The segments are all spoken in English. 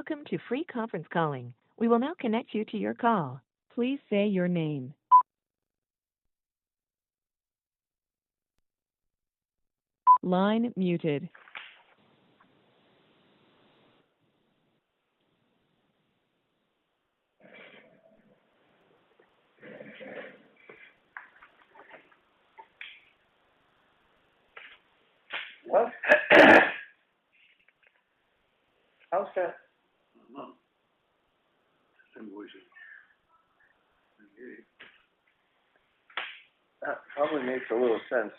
Welcome to free conference calling. We will now connect you to your call. Please say your name. Line muted. What? How's that? Invoices. That probably makes a little sense.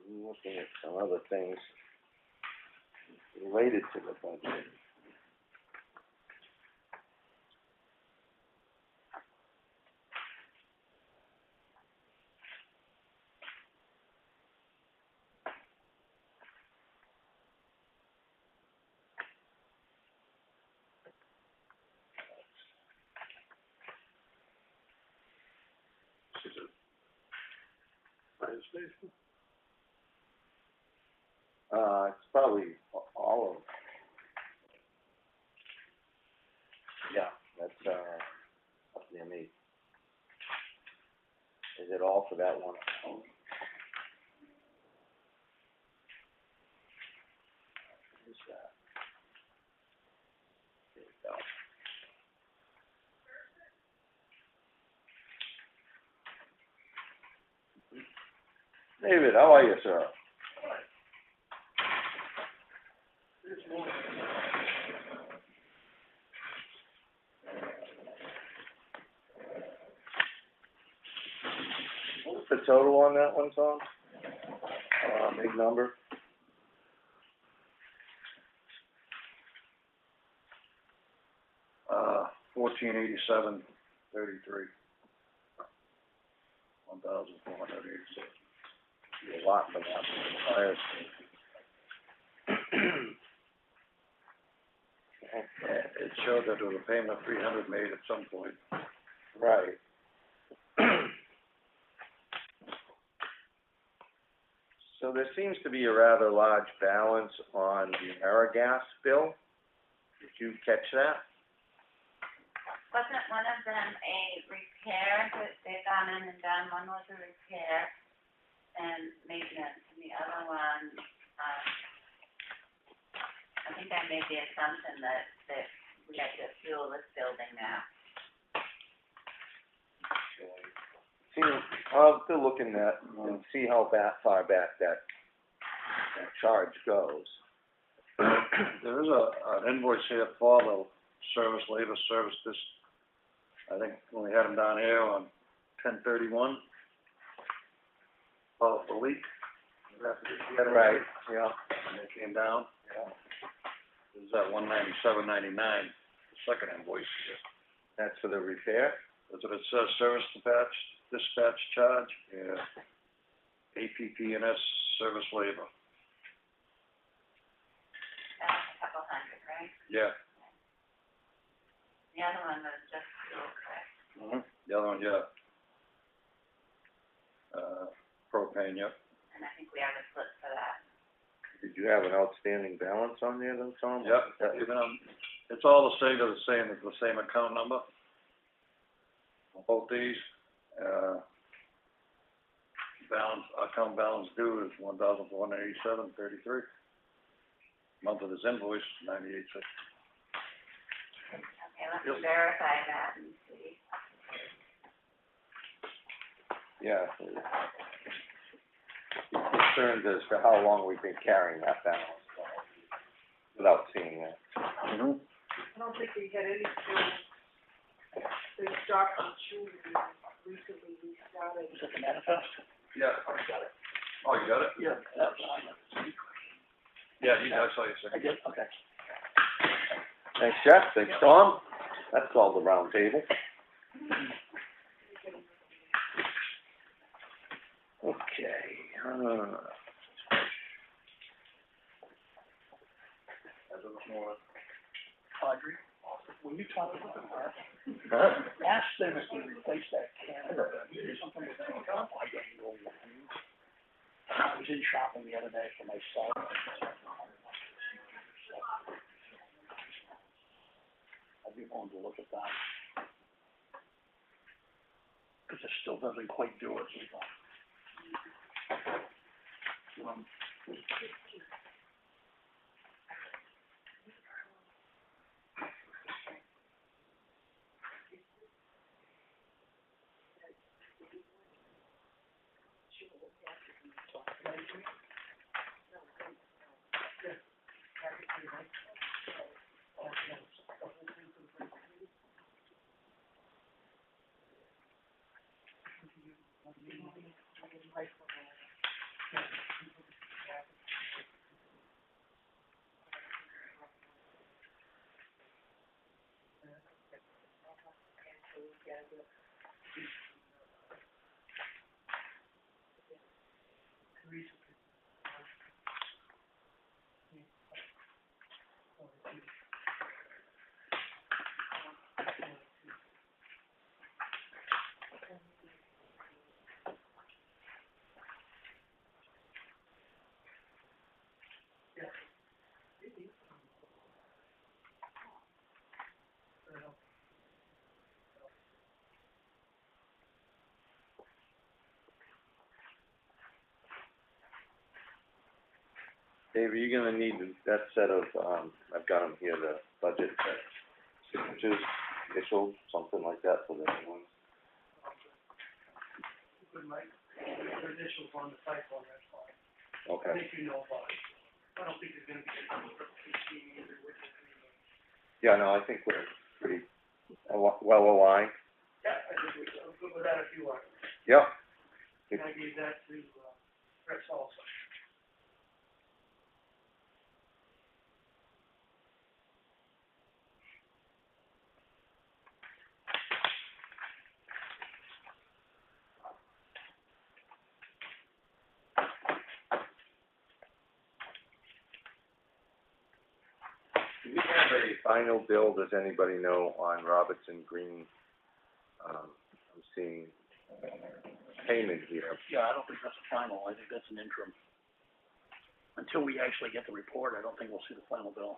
Looking at some other things related to the budget. Is it fire station? It's probably all of them. Yeah, that's, up near me. Is it all for that one? What is that? There we go. David, how are you, sir? What's the total on that one, Tom? Big number? $1487.33. 1,486. A lot for that fire It showed that there was a payment of $300 made at some point. Right. So there seems to be a rather large balance on the AmeriGas bill. Did you catch that? Wasn't one of them a repair that they've gone in and done? One was a repair and maintenance, and the other one, I think I made the assumption that we had to fuel this building now. I'll have to look in that and see how far back that charge goes. There is an invoice here for the labor service, this, I think when we had them down here on 10/31, about the leak. Right, yeah. And they came down. Yeah. It was at $197.99, the second invoice. That's for the repair? That's what it says, service dispatch charge, yeah. APP&S service labor. That's a couple hundred, right? Yeah. The other one was just fuel, correct? Mm-hmm. The other one, yeah. Propane, yep. And I think we have a slip for that. Did you have an outstanding balance on there then, Tom? Yep, even it's all the same, it's the same account number. Both these, account balance due is $1,487.33. Month of this invoice, $98.60. Okay, let's verify that and see. Yeah. Concerned as to how long we've been carrying that balance without seeing it. Mm-hmm. I don't think we had any bills. They stopped on Tuesday, recently we started. Is it the manifest? Yeah. I got it. Oh, you got it? Yeah, that was on it. Yeah, I saw you I did, okay. Thanks, Jeff. Thanks, Tom. That's all the round table. Okay. Audrey, when you talk about her, ask them if they replace that camera. There's something with that. I get no warnings. I was in shopping the other day for my son. I'd be willing to look at that. Cause it still doesn't quite do it, so. Dave, are you gonna need that set of, I've got them here, the budget signatures, initials, something like that for the new ones? Good, Mike. Your initials on the type one, that's fine. I Okay. think you know about it. I don't think there's gonna be any either with it. Yeah, no, I think we're pretty well aligned. Yeah, I think we're good with that if you are. Yep. And I gave that to, Rex also. Do we have a final bill, does anybody know, on Robertson Green? I'm seeing payment here. Yeah, I don't think that's a final, I think that's an interim. Until we actually get the report, I don't think we'll see the final bill.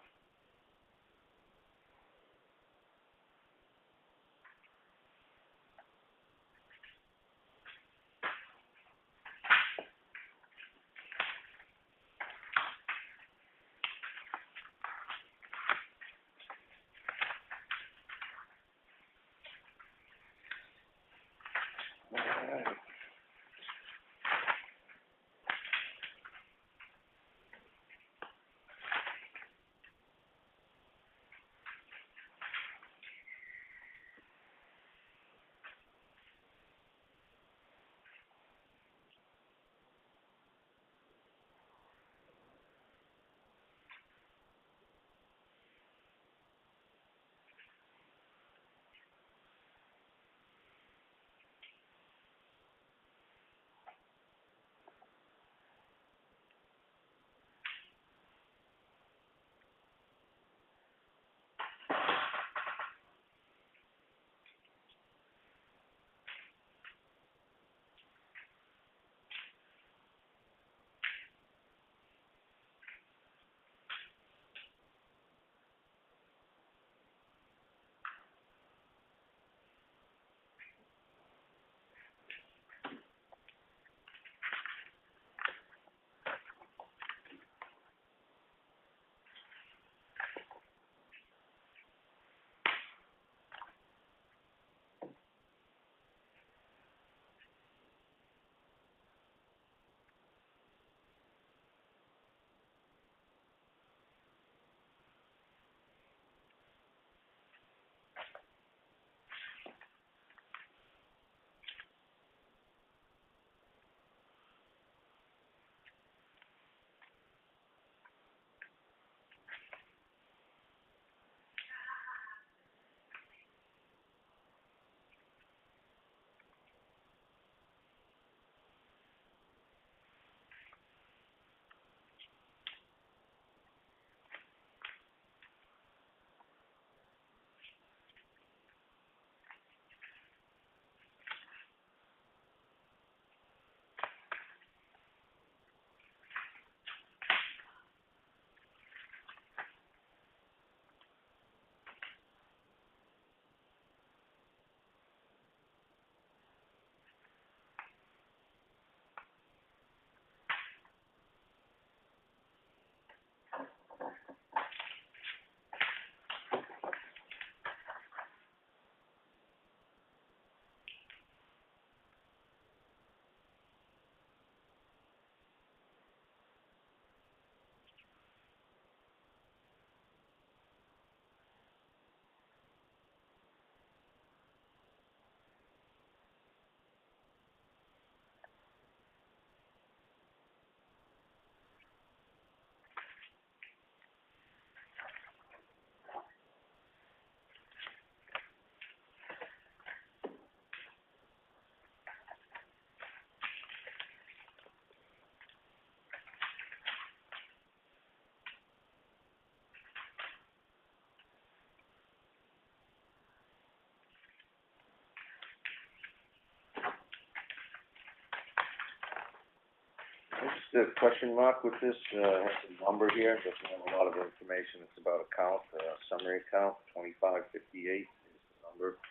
the question mark with this, has a number here, doesn't have a lot of information, it's about account, summary account, 2558 is the number,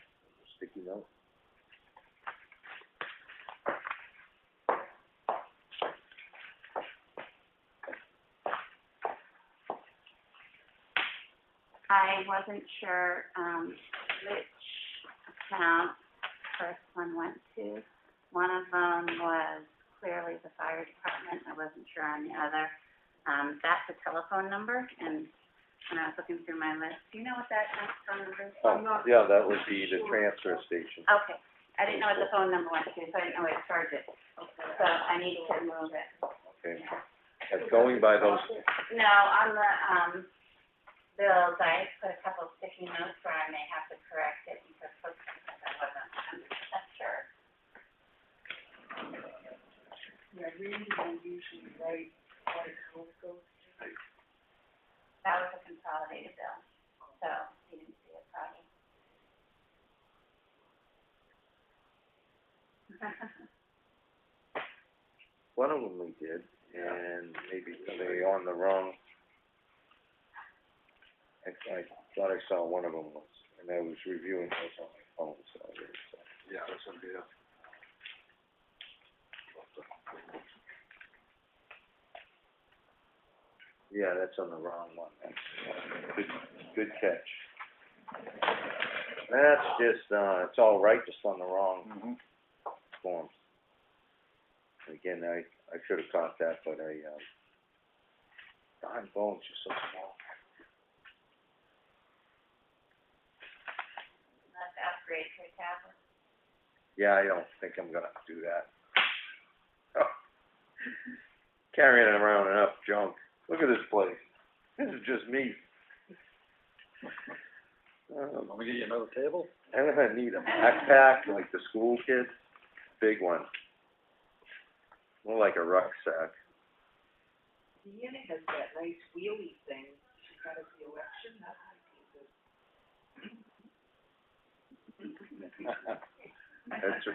sticky note. I wasn't sure, which account first one went to. One of them was clearly the fire department, I wasn't sure on the other. That's a telephone number, and when I was looking through my list, do you know what that phone number is? Oh, yeah, that would be the transfer station. Okay, I didn't know what the phone number went to, so I didn't know where to charge it. So I need to move it. Okay. And going by those, No, on the, bills, I put a couple sticky notes where I may have to correct it because I wasn't 100% sure. Yeah, really, I usually write what account it goes to. That was a consolidated bill, so you didn't see it probably. one of them we did, and maybe they on the wrong, I thought I saw one of them was, and I was reviewing those on my phone, so I did, so. Yeah, that's gonna be it. Yeah, that's on the wrong one, that's, good catch. That's just, it's all right, just on the wrong forms. Again, I should have caught that, but darn bones, you're so small. Let's upgrade your tablet. Yeah, I don't think I'm gonna do that. Oh. Carrying around enough junk. Look at this place. This is just me. Want me to get you another table? I'm gonna need a backpack like the school kids. Big one. More like a rucksack. Deanna has that nice wheelie thing she got at the election, that might be good.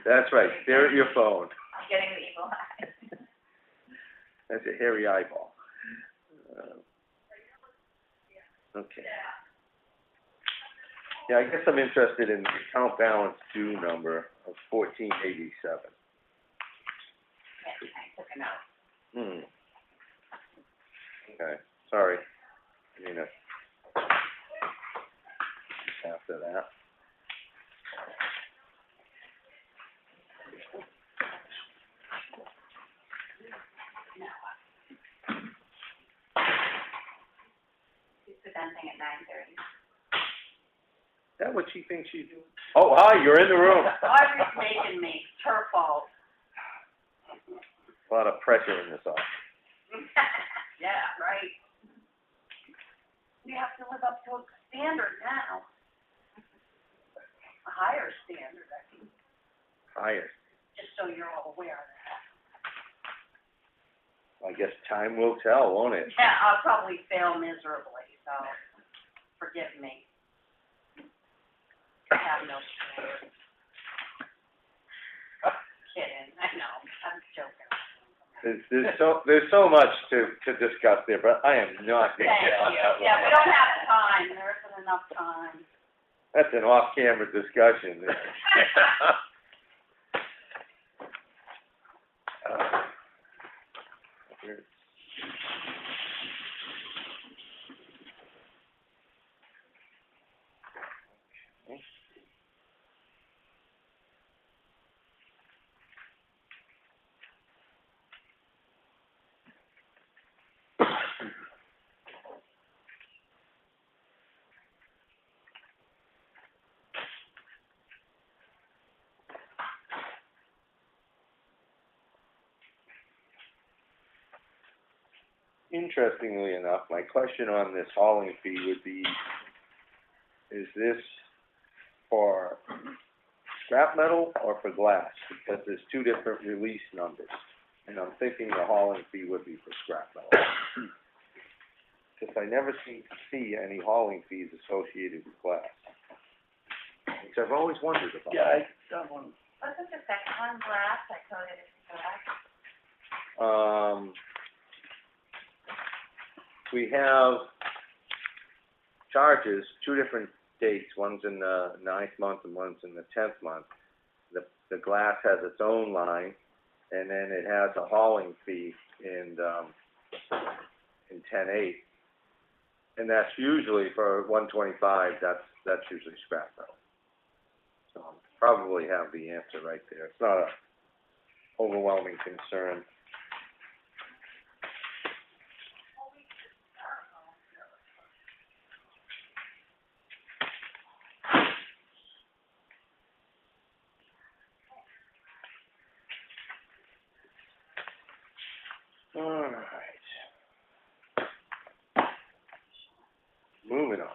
That's right. Stare at your phone. I'm getting the evil eye. That's a hairy eyeball. Okay. Yeah, I guess I'm interested in the account balance due number of 1487. Yeah, I took a note. Okay, sorry. After that. She's presenting at 9:30. Is that what she thinks she's doing? Oh, hi, you're in the room. Audrey's making me. It's her fault. A lot of pressure in this office. Yeah, right. We have to live up to a standard now. A higher standard, I think, Higher. just so you're all aware of that. I guess time will tell, won't it? Yeah, I'll probably fail miserably, so forgive me. I have no standards. Kidding, I know, I'm joking. There's so much to discuss there, but I am not going Thank to get on you. that one. Yeah, we don't have time, there isn't enough time. That's an off-camera discussion. Interestingly enough, my question on this hauling fee would be, is this for scrap metal or for glass? Because there's two different release numbers, and I'm thinking the hauling fee would be for scrap metal. Because I never seem to see any hauling fees associated with glass, which I've always wondered about. Yeah, I got one. Wasn't the second one glass? I coded it to glass. have charges, 2 different dates, one's in the 9th month and one's in the 10th month. The glass has its own line, and then it has a hauling fee in 10/8. And that's usually for 125, that's usually scrap metal. So probably have the answer right there. It's not a overwhelming concern. All right. Moving on.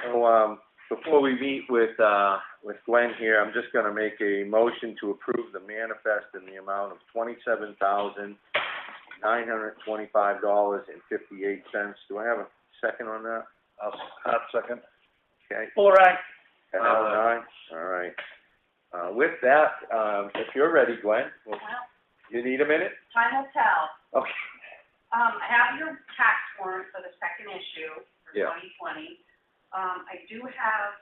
So, before we meet with Glenn here, I'm just gonna make a motion to approve the manifest in the amount of $27,925.58. Do I have a second on that? I'll second. Okay. All right. And aye. All right. With that, if you're ready, Glenn, you need a minute? Time will tell. Okay. I have your tax warrant for the second issue for Yeah. 2020. I do have,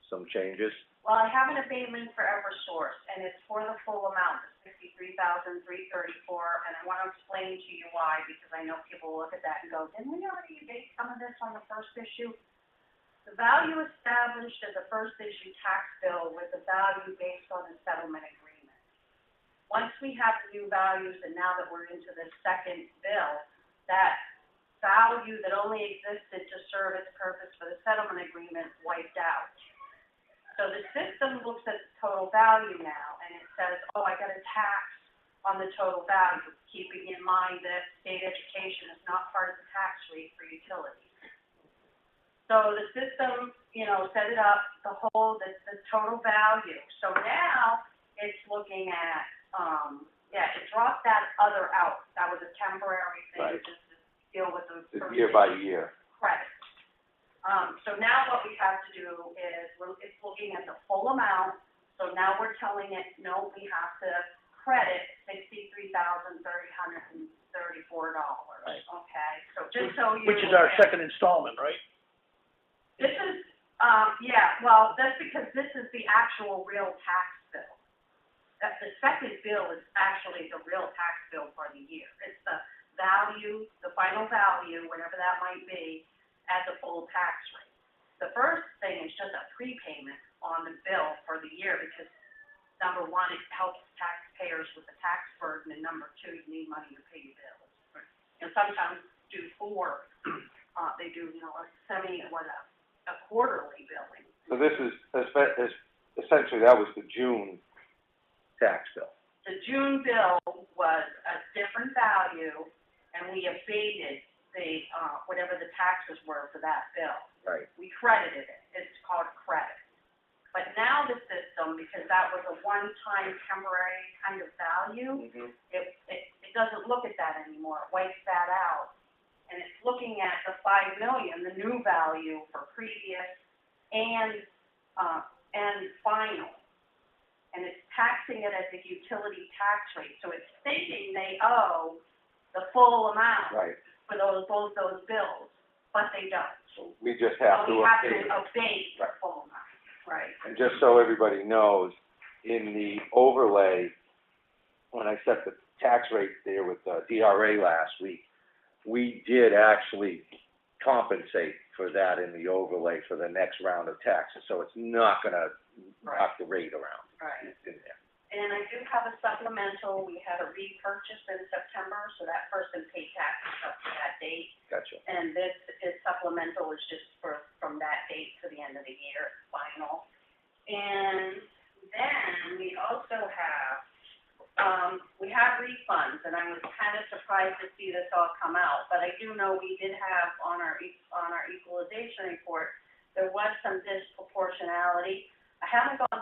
Some changes? well, I have an abatement for Eversource, and it's for the full amount, $63,334, and I want to explain to you why, because I know people will look at that and go, didn't we already abate some of this on the first issue? The value established at the first issue tax bill was the value based on the settlement agreement. Once we have the new values, and now that we're into the second bill, that value that only existed to serve its purpose for the settlement agreement wiped out. So the system looks at the total value now, and it says, oh, I got a tax on the total value, keeping in mind that state education is not part of the tax rate for utilities. So the system, set it up, the total value. So now it's looking at, it dropped that other out. That was a temporary thing, Right. just to deal with the It's year by year. credit. So now what we have to do is, it's looking at the full amount, so now we're telling it, no, we have to credit $63,334. Right. Okay, so just so you. Which is our second installment, right? This is, that's because this is the actual real tax bill. That the second bill is actually the real tax bill for the year. It's the value, the final value, whatever that might be, at the full tax rate. The first thing is just a prepayment on the bill for the year, because number one, it helps taxpayers with the tax burden, and number two, you need money to pay your bills. And sometimes they do a quarterly billing. So this is, essentially, that was the June tax bill. The June bill was a different value, and we abated the, whatever the taxes were for that bill. Right. We credited it. It's called credit. But now the system, because that was a one-time temporary kind of value, Mm-hmm. it doesn't look at that anymore. It wipes that out. And it's looking at the $5 million, the new value for previous and final. And it's taxing it at the utility tax rate. So it's thinking they owe the full amount Right. for both those bills, but they don't. So we just have So to we have to abate it. abate the Right. full amount, right? And just so everybody knows, in the overlay, when I set the tax rate there with DRA last week, we did actually compensate for that in the overlay for the next round of taxes. So it's not gonna knock the rate around. Right. It's in there. And I do have a supplemental. We had a repurchase in September, so that person paid taxes up to that date. Gotcha. And this is supplemental, is just from that date to the end of the year, final. And then we also have, we have refunds, and I was kind of surprised to see this all come out, but I do know we did have on our equalization report, there was some disproportionality. I haven't gone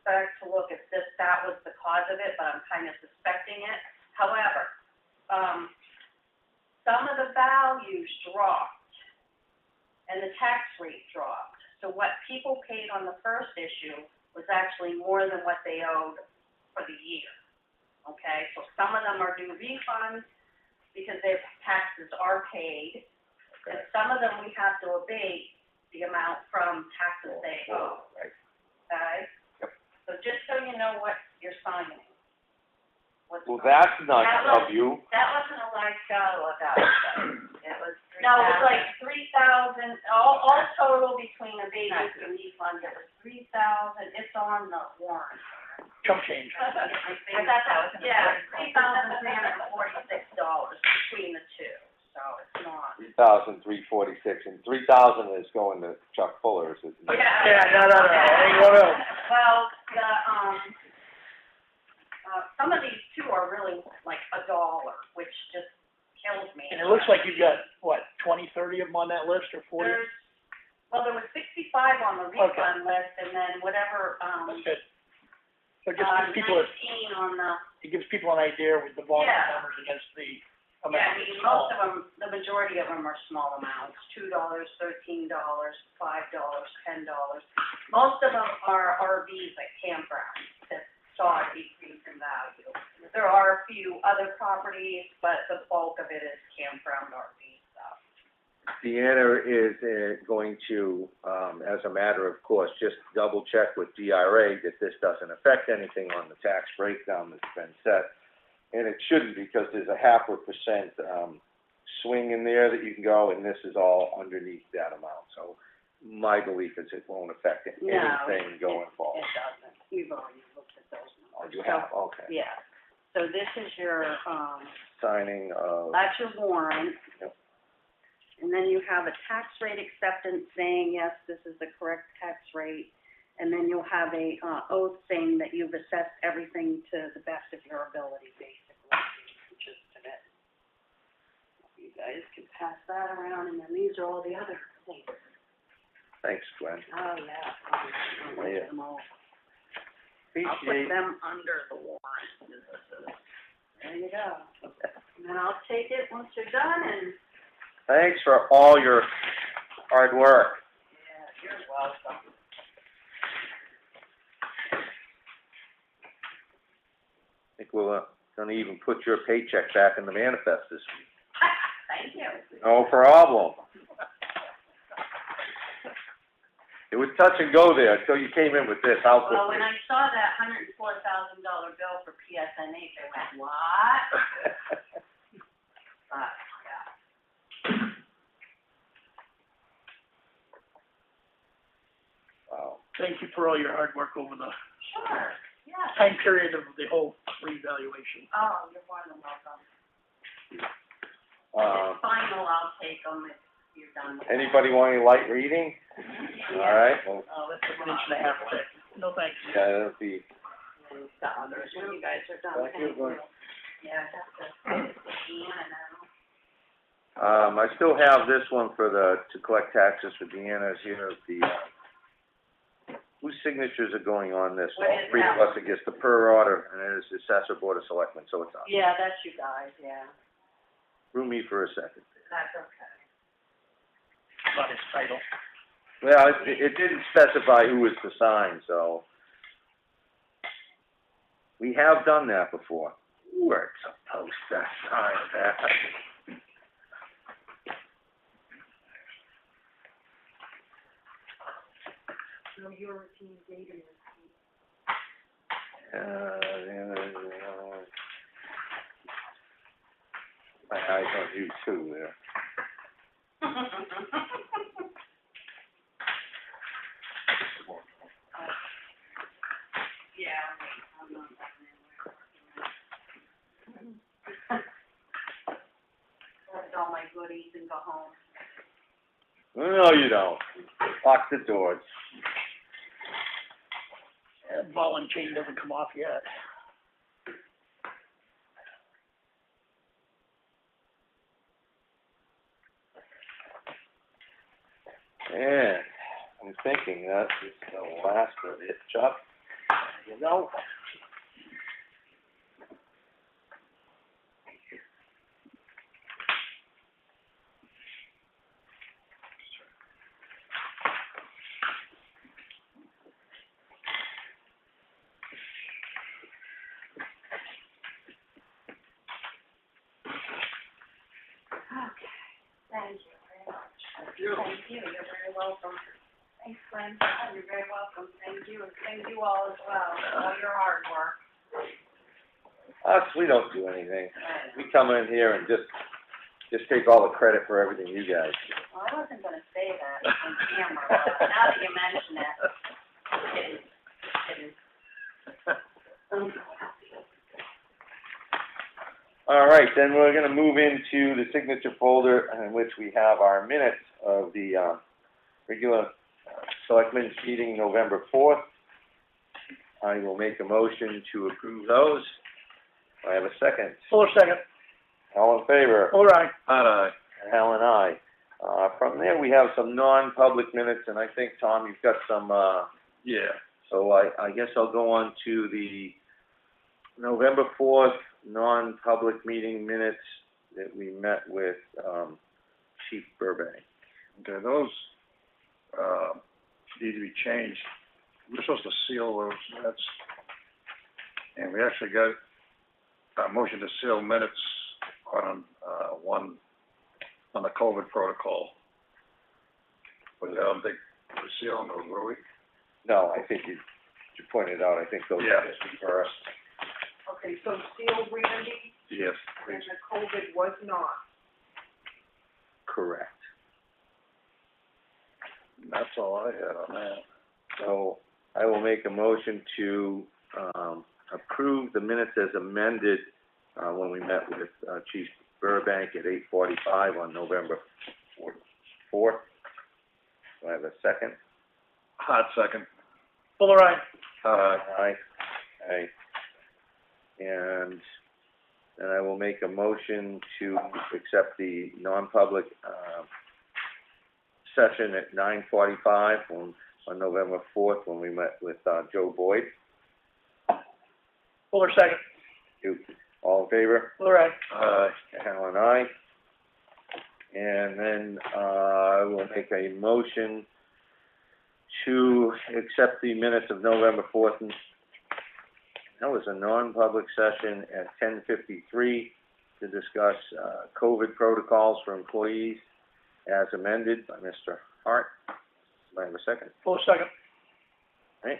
back to look if that was the cause of it, but I'm kind of suspecting it. However, some of the values dropped, and the tax rate dropped. So what people paid on the first issue was actually more than what they owed for the year, okay? So some of them are due refunds because their taxes are paid, and some of them we have to abate the amount from taxes they owe, Right. okay? Yep. So just so you know what you're signing. Well, that's nice of you. That wasn't a large dollar value, it was $3,000. No, it was like $3,000, all total between abatement and refund, it was $3,000, it's on the warrant. Chump change. I thought that was an yeah, $3,346 between the two, so it's not. 3,346, and 3,000 is going to Chuck Fuller's, isn't it? Yeah, no, ain't going else. Well, some of these too are really like $1, which just kills me. And it looks like you've got, what, 20, 30 of them on that list, or 40? There was 65 on the refund list, and then whatever, That's good. So it just gives people 19 on the, it gives people an idea with the volume Yeah. numbers against the yeah, amount. I mean, most of them, the majority of them are small amounts, $2, $13, $5, $10. Most of them are RVs like campgrounds that saw a decrease in value. There are a few other properties, but the bulk of it is campground RV stuff. Deanna is going to, as a matter of course, just double check with DRA that this doesn't affect anything on the tax breakdown that's been set. And it shouldn't, because there's a 0.5% swing in there that you can go, and this is all underneath that amount. So my belief is it won't affect anything going forward. It doesn't. You've already looked at those Oh, numbers. you have, okay. Yeah. So this is your, Signing of, that's your warrant. Yep. And then you have a tax rate acceptance saying, yes, this is the correct tax rate. And then you'll have a, oath saying that you've assessed everything to the best of your ability, basically, which is today. You guys can pass that around, and then these are all the other things. thanks, Gwen. Oh, yeah. I'll Oh, yeah. them all. I'll put Appreciate, them under the warrant. There you go. And then I'll take it once you're done, and, thanks for all your hard work. yeah, you're welcome. I think we're gonna even put your paycheck back in the manifest this week. Thank you. No problem. It was touch and go there until you came in with this. How Well, quickly? when I saw that $104,000 bill for PSNH, I went, what? Yeah. Wow. Thank you for all your hard work over the Sure, yeah. time period of the whole revaluation. Oh, you're more than welcome. Um, It's final, I'll take them if you're done. with that. Anybody want any light reading? All right, well, That's like an inch and a half thick. No thanks. yeah, that'll be, And the others, when you guys are done. Thank you, Gwen. Yeah, I have to, Deanna now. I still have this one for to collect taxes for Deanna's here, whose signatures are going on this? What All is three of that? us against the per order, and it is the assessor board of selectmen, so it's up. Yeah, that's you guys, yeah. Threw me for a second. That's okay. About his title. Well, it didn't specify who was to sign, so. We have done that before. We're supposed to sign that. No, your routine data is. My eyes on you too there. Yeah, I'm not that Collect all my goodies and go home. No, you don't. Lock the doors. That ball and chain doesn't come off yet. And I'm thinking that is the last of it, Chuck. You know? you. Thank you, you're very welcome. Thanks, Glenn. You're very welcome. Thank you, and thank you all as well for all your hard work. Us, we don't do anything. We come in here and just take all the credit for everything you guys do. Well, I wasn't gonna say that on camera, but now that you mention it, it is. All right, then we're gonna move into the signature folder in which we have our minutes of the, regular Selectmen's meeting November 4th. I will make a motion to approve those. I have a second. Fuller second. All in favor? All right. Aye. Hal and I. From there, we have some non-public minutes, and I think, Tom, you've got some, Yeah. so I guess I'll go on to the November 4th non-public meeting minutes that we met with, Chief Burbank. Okay, those, need to be changed. We're supposed to seal those minutes, and we actually got a motion to seal minutes on, one, on the COVID protocol. But I don't think we're sealing those, were we? No, I think you pointed out, I think those Yeah. are just first. Okay, so seal Randy, Yes. and the COVID was not. Correct. That's all I had on that. So I will make a motion to, approve the minutes as amended, when we met with, Chief Burbank at 8:45 on November 4th. Do I have a second? Hot second. Fuller aye. Aye. Aye. And then I will make a motion to accept the non-public, session at 9:45 on November 4th when we met with, Joe Boyd. Fuller second. All in favor? Fuller aye. Hal and I. And then, I will make a motion to accept the minutes of November 4th. And that was a non-public session at 10:53 to discuss, COVID protocols for employees as amended by Mr. Hart. Do I have a second? Fuller second. Right,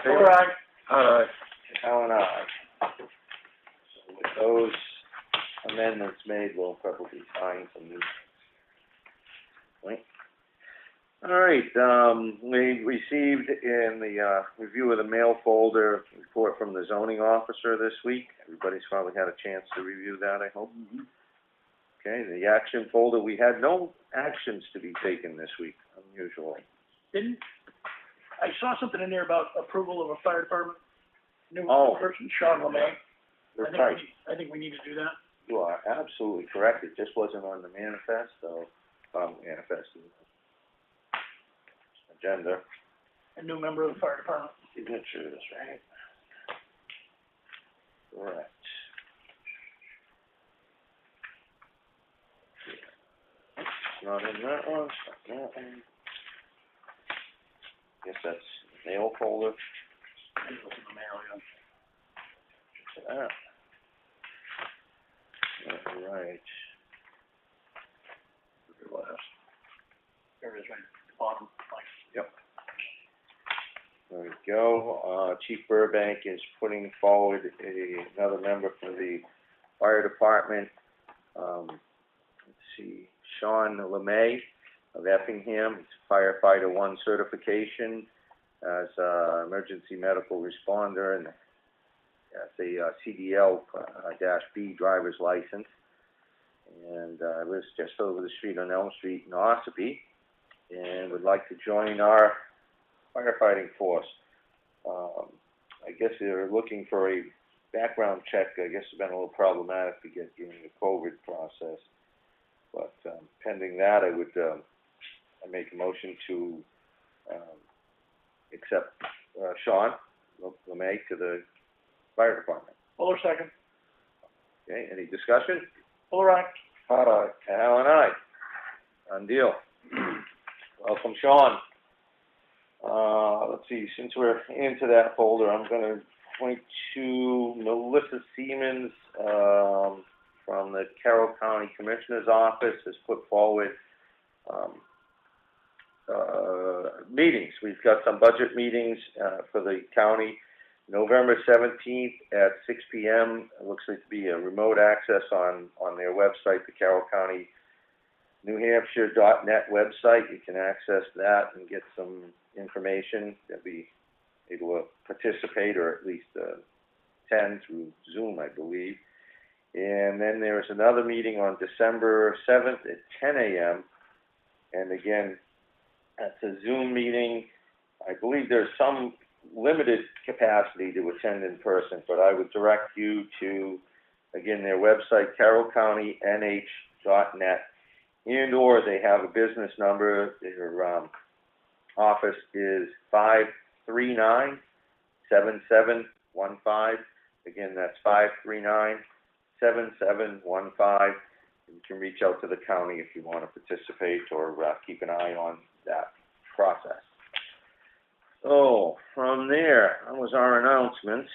Fuller aye. Hal and I. So with those amendments made, we'll probably sign some new. Right. All right, we received in the, review of the mail folder report from the zoning officer this week. Everybody's probably had a chance to review that, I hope. Okay, the action folder, we had no actions to be taken this week, unusually. I saw something in there about approval of a fire department, new Oh. person, Sean LeMay. You're right. I think we need to do that. You are absolutely correct. It just wasn't on the manifesto, agenda. A new member of the fire department. Signatures, right? Correct. Not in that one, not that one. Guess that's mail folder. It was in the mail, yeah. That. All right. Last. There it is, right at the bottom, like. Yep. There we go. Chief Burbank is putting forward another member for the fire department. Let's see, Sean LeMay of Effingham. It's firefighter 1 certification as emergency medical responder, and that's a CDL-B driver's license. And lives just over the street on Elm Street in Ossipee, and would like to join our firefighting force. I guess they're looking for a background check. I guess it's been a little problematic to get during the COVID process. But pending that, I would I make a motion to accept Sean LeMay to the fire department. Fuller second. Okay, any discussion? Fuller aye. Hal and I. Done deal. Welcome, Sean. Let's see, since we're into that folder, I'm going to point to Melissa Siemens from the Carroll County Commissioner's Office has put forward meetings. We've got some budget meetings, for the county. November 17th at 6 p.m. It looks like to be a remote access on their website, the Carroll County, New Hampshire.net website. You can access that and get some information. They'll be able to participate or at least attend through Zoom, I believe. And then there's another meeting on December 7th at 10 a.m. And again, that's a Zoom meeting. I believe there's some limited capacity to attend in person, but I would direct you to, again, their website, carrollcountynh.net, and or they have a business number. Their office is 539-7715. Again, that's 539-7715. You can reach out to the county if you want to participate or keep an eye on that process. So, from there, that was our announcements.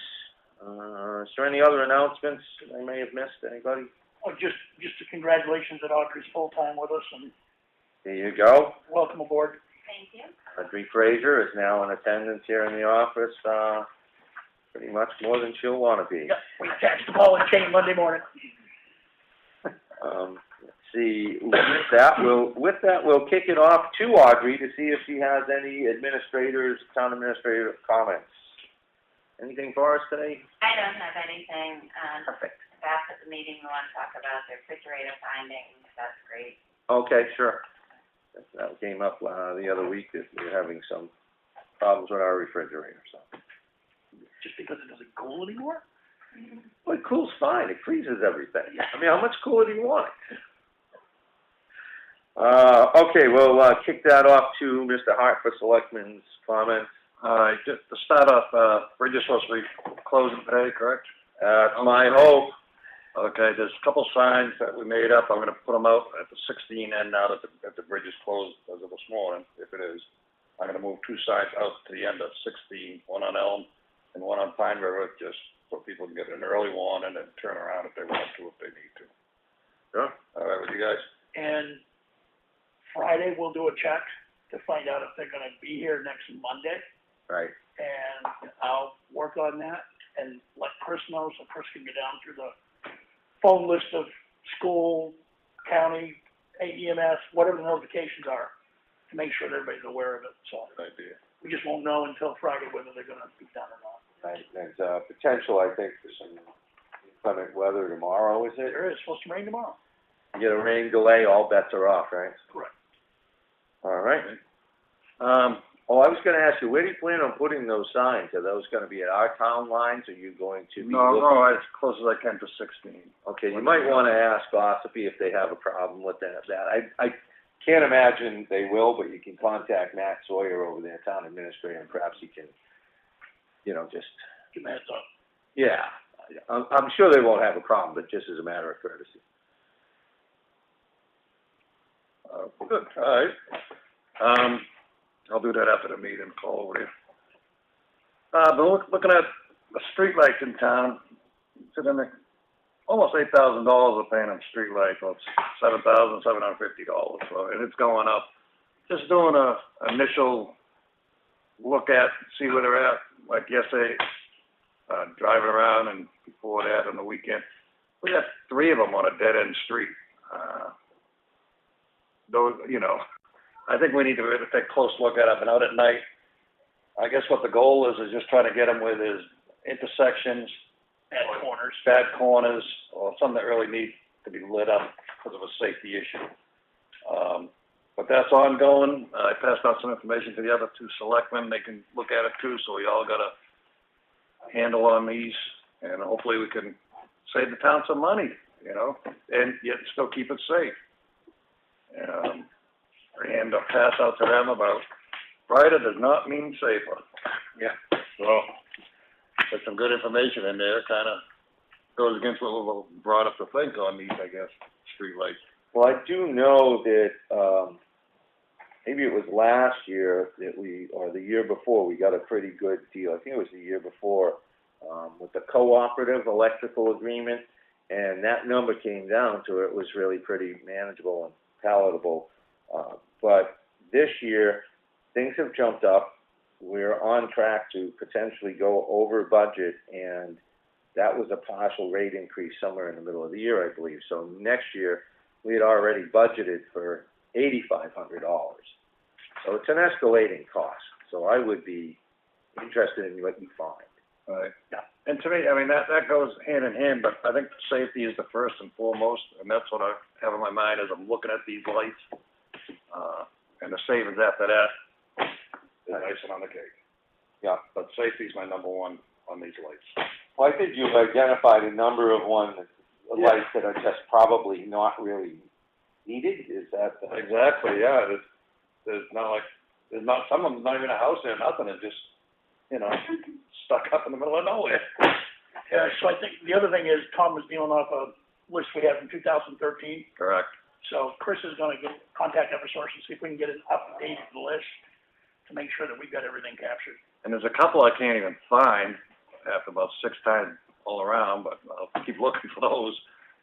Is there any other announcements I may have missed? Anybody? Oh, just a congratulations that Audrey's full-time with us, and There you go. welcome aboard. Thank you. Audrey Frazier is now in attendance here in the office, pretty much more than she'll want to be. Yep, we attached the ball and chain Monday morning. Let's see, with that, we'll kick it off to Audrey to see if she has any town administrator comments. Anything for us today? I don't have anything, Perfect. back at the meeting, we want to talk about the refrigerator findings, that's great. Okay, sure. That came up the other week that we were having some problems with our refrigerator, so. Just because it doesn't cool anymore? Well, it cools fine, it freezes everything. I mean, how much cooler do you want? Okay, we'll kick that off to Mr. Hart for Selectmen's comments. Just to start off, bridge is supposed to be closing today, correct? That's my hope. Okay, there's a couple signs that we made up. I'm gonna put them out at the 16 end now that the bridge is closed as of this morning, if it is. I'm gonna move 2 signs out to the end of 16, one on Elm and one on Pine River, just so people can get an early one and then turn around if they want to, if they need to. Sure. All right with you guys? And Friday, we'll do a check to find out if they're gonna be here next Monday, Right. and I'll work on that and let Chris know, so Chris can go down through the phone list of school, county, AEMS, whatever the notifications are, to make sure that everybody's aware of it, so. Good idea. We just won't know until Friday whether they're gonna be done or not. Right. There's potential, I think, for some inclement weather tomorrow, is it? There is supposed to rain tomorrow. You get a rain delay, all bets are off, right? Correct. All right. I was gonna ask you, where do you plan on putting those signs? Are those gonna be at our town lines, or are you going to be looking? No, as close as I can to 16. Okay, you might wanna ask Ossipee if they have a problem with that. I can't imagine they will, but you can contact Matt Sawyer over there, town administrator, and perhaps he can, just, Give me a heads up. yeah. I'm sure they won't have a problem, but just as a matter of courtesy. Good, all right. I'll do that after the meeting, call over there. Been looking at the streetlights in town, sitting there, almost $8,000 we're paying on streetlights, well, it's $7,750, so, and it's going up. Just doing a initial look at, see where they're at, like yesterday, driving around, and before that on the weekend, we got 3 of them on a dead-end street. Those, I think we need to really take a close look at them, and out at night, I guess what the goal is just trying to get them where there's intersections, bad corners, or some that really need to be lit up because of a safety issue. But that's ongoing. I passed out some information to the other 2 selectmen. They can look at it too, so we all got a handle on these, and hopefully we can save the town some money, and yet still keep it safe. And I'll pass out to them about brighter does not mean safer. Yeah. So, there's some good information in there, kind of goes against what we brought up to think on these, I guess, streetlights. Well, I do know that, maybe it was last year that or the year before, we got a pretty good deal. I think it was the year before, with the cooperative electrical agreement, and that number came down to it was really pretty manageable and palatable. but this year, things have jumped up. We're on track to potentially go over budget, and that was a partial rate increase somewhere in the middle of the year, I believe. So next year, we had already budgeted for $8,500. So it's an escalating cost. So I would be interested in what you find. Right. Yeah. And to me, I mean, that goes hand in hand, but I think safety is the first and foremost, and that's what I have in my mind as I'm looking at these lights. And the savings after that is icing on the cake. Yeah. But safety's my number one on these lights. Well, I think you've identified a number of lights that are just probably not really needed. Is that the... Exactly, yeah. There's not, some of them not even a house there, nothing, it's just, you know, stuck up in the middle of nowhere. Yeah, so I think the other thing is Tom was dealing off a list we had from 2013. Correct. So Chris is gonna contact Eversource and see if we can get an updated list to make sure that we've got everything captured. And there's a couple I can't even find after about 6 times all around, but I'll keep looking for those.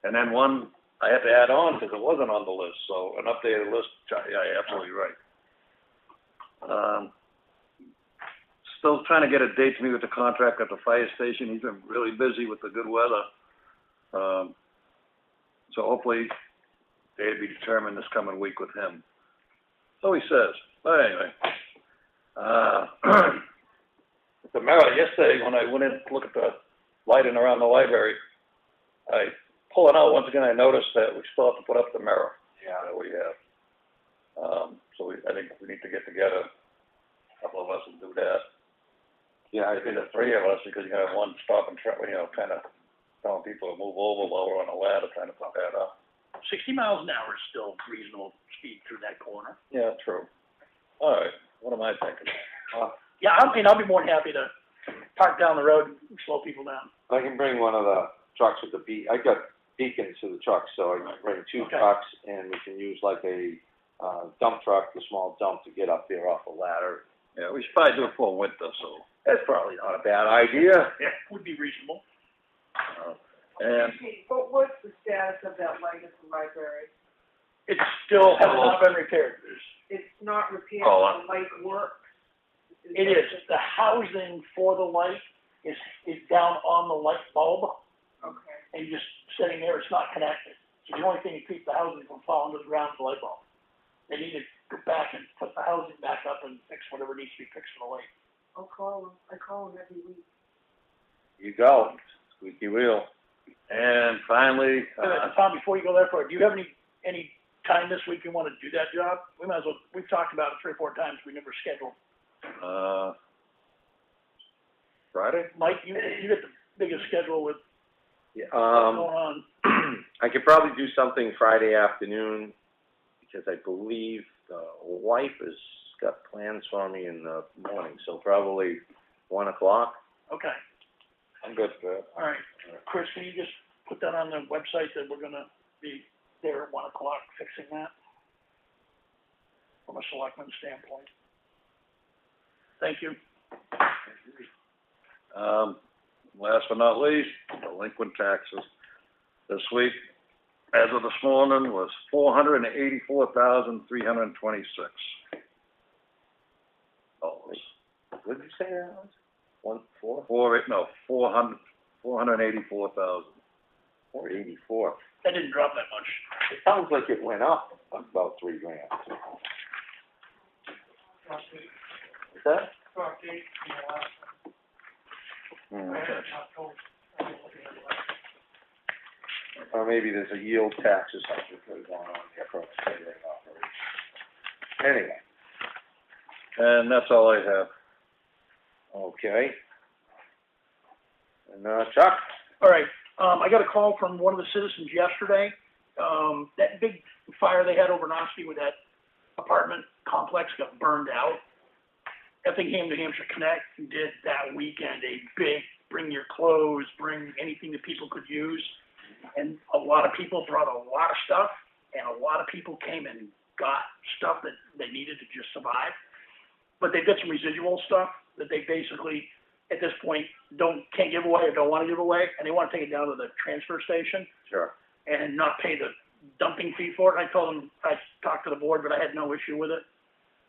And then one I had to add on because it wasn't on the list, so an updated list, yeah, you're absolutely right. Still trying to get a date to meet with the contractor at the fire station. He's been really busy with the good weather. So hopefully they'd be determined this coming week with him. So he says. But anyway, the mirror yesterday when I went in to look at the lighting around the library, I pull it out once again. I noticed that we still have to put up the mirror. Yeah. That we have. So I think we need to get together, a couple of us, and do that. Yeah, I Maybe think the 3 of us, because you have one stop and try, you know, kind of telling people to move over while we're on a ladder trying to put that up. 60 miles an hour is still reasonable speed through that corner. Yeah, true. All right, what am I thinking? Yeah, I mean, I'll be more than happy to park down the road and slow people down. I can bring one of the trucks with the I got beacons to the trucks, so I can bring 2 Okay. trucks, and we can use like a dump truck, the small dump, to get up there off a ladder. Yeah, we should probably do it for winter, so. That's probably not a bad idea. Yeah, would be reasonable. And Okay, but what's the status of that light at the library? It still has not been repaired. It's not repaired, Oh, the light works? It is. The housing for the light is down on the light bulb, Okay. and just sitting there, it's not connected. So the only thing to keep the housing from falling to the ground is the light bulb. They need to go back and put the housing back up and fix whatever needs to be fixed for the light. I'll call him, I call him every week. You go, squeaky wheel. and finally, Tom, before you go there for it, do you have any time this week you want to do that job? We might as well, we've talked about it 3 or 4 times, we never scheduled. Friday? Mike, you get the biggest schedule with Yeah, what's going on. I could probably do something Friday afternoon, because I believe the wife has got plans for me in the morning, so probably 1 o'clock. Okay, I'm good for that. all right. Chris, can you just put that on the website that we're gonna be there at 1 o'clock fixing that? From a selectman standpoint. Thank you. Last but not least, delinquent taxes. This week, as of this morning, was $484,326. What did you say that was? 484,000? 484,000. 484. That didn't drop that much. It sounds like it went up about $3 grand. Is that? Or maybe there's a yield tax or something going on there for a catering operation. Anyway, And that's all I have. okay. And, Chuck? All right, I got a call from one of the citizens yesterday. That big fire they had over in Ospey with that apartment complex got burned out. Effingham, New Hampshire Connect did that weekend a big bring your clothes, bring anything that people could use. And a lot of people brought a lot of stuff, and a lot of people came and got stuff that they needed to just survive. But they've got some residual stuff that they basically, at this point, can't give away or don't want to give away, and they want to take it down to the transfer station Sure. and not pay the dumping fee for it. I told them, I talked to the board, but I had no issue with it.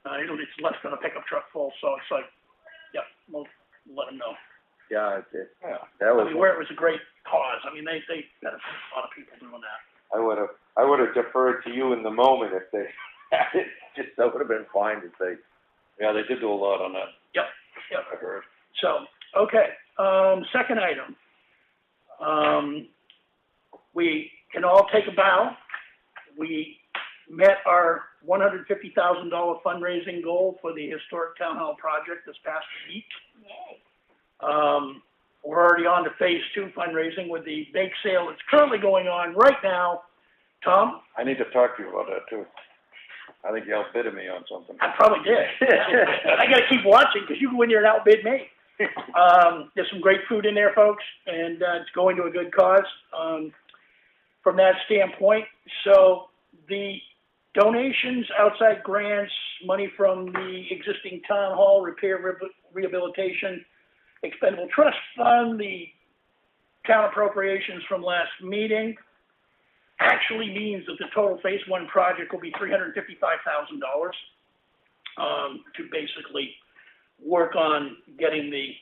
It's less than a pickup truck full, so it's like, yeah, we'll let them know. Yeah, that I was, mean, where it was a great cause. I mean, they benefit a lot of people doing that. I would've deferred to you in the moment if they had it, just, that would've been fine to say. Yeah, they did do a lot on that, Yep. I heard. So, okay, second item. We can all take a bow. We met our $150,000 fundraising goal for the historic town hall project this past week. Yay. We're already on to phase 2 fundraising with the bake sale that's currently going on right now. Tom? I need to talk to you about that too. I think you outbidded me on something. I probably did. I gotta keep watching, because you go in there and outbid me. There's some great food in there, folks, and, it's going to a good cause, from that standpoint. So, the donations, outside grants, money from the existing town hall repair, rehabilitation, expendable trust fund, the town appropriations from last meeting, actually means that the total phase 1 project will be $355,000, to basically work on getting the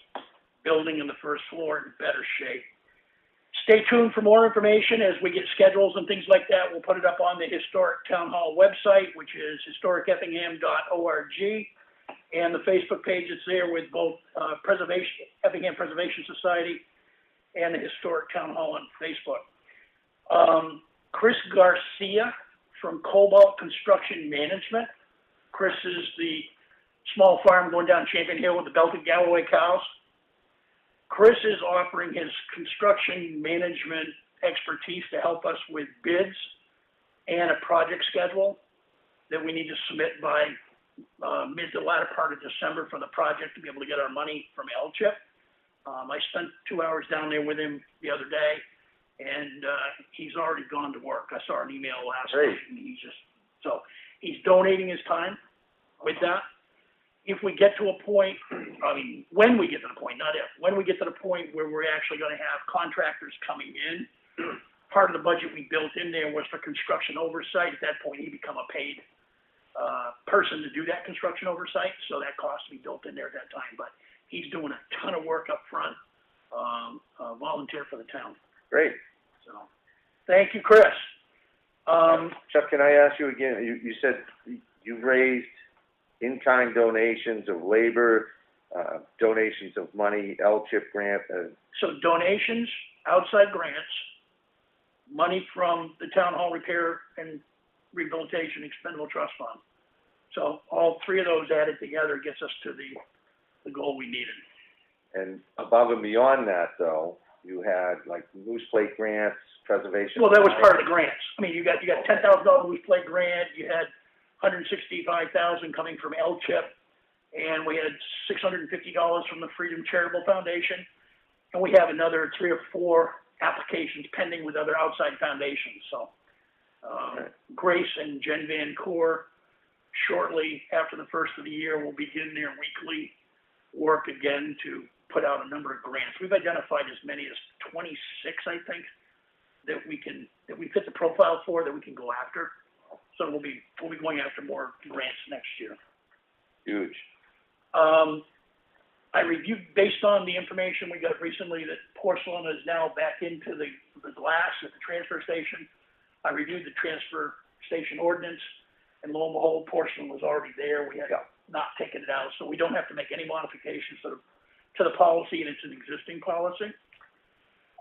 building and the first floor in better shape. Stay tuned for more information as we get schedules and things like that. We'll put it up on the Historic Town Hall website, which is historiceffingham.org, and the Facebook page is there with both Effingham Preservation Society and the Historic Town Hall on Facebook. Chris Garcia from Cobalt Construction Management. Chris is the small farm going down Champion Hill with the belted Galloway cows. Chris is offering his construction management expertise to help us with bids and a project schedule that we need to submit by mid to latter part of December for the project to be able to get our money from LCHIP. I spent 2 hours down there with him the other day, and he's already gone to work. I saw an email last night, and he's donating his time with that. If we get to a point, when we get to the point, not if, when we get to the point where we're actually going to have contractors coming in, part of the budget we built in there was for construction oversight. At that point, he become a paid person to do that construction oversight, so that cost to be built in there at that time. But he's doing a ton of work up front, volunteer for the town. great. So, thank you, Chris. Chuck, can I ask you again, you said you raised in-kind donations of labor, donations of money, LCHIP grant, So donations, outside grants, money from the town hall repair and rehabilitation expendable trust fund. So all three of those added together gets us to the goal we needed. and above and beyond that, though, you had like loose plate grants, preservation. Well, that was part of the grants. I mean, you got $10,000 loose plate grant, you had $165,000 coming from LCHIP, and we had $650 from the Freedom Charitable Foundation, and we have another 3 or 4 applications pending with other outside foundations. So, Grace and Jen Van Coor, shortly after the first of the year, will begin their weekly work again to put out a number of grants. We've identified as many as 26, I think, that we fit the profile for, that we can go after. So we'll be going after more grants next year. Huge. I reviewed, based on the information we got recently, that porcelain is now back into the glass at the transfer station. I reviewed the transfer station ordinance, and lo and behold, porcelain was already there. We had not taken it out, so we don't have to make any modifications to the policy, and it's an existing policy.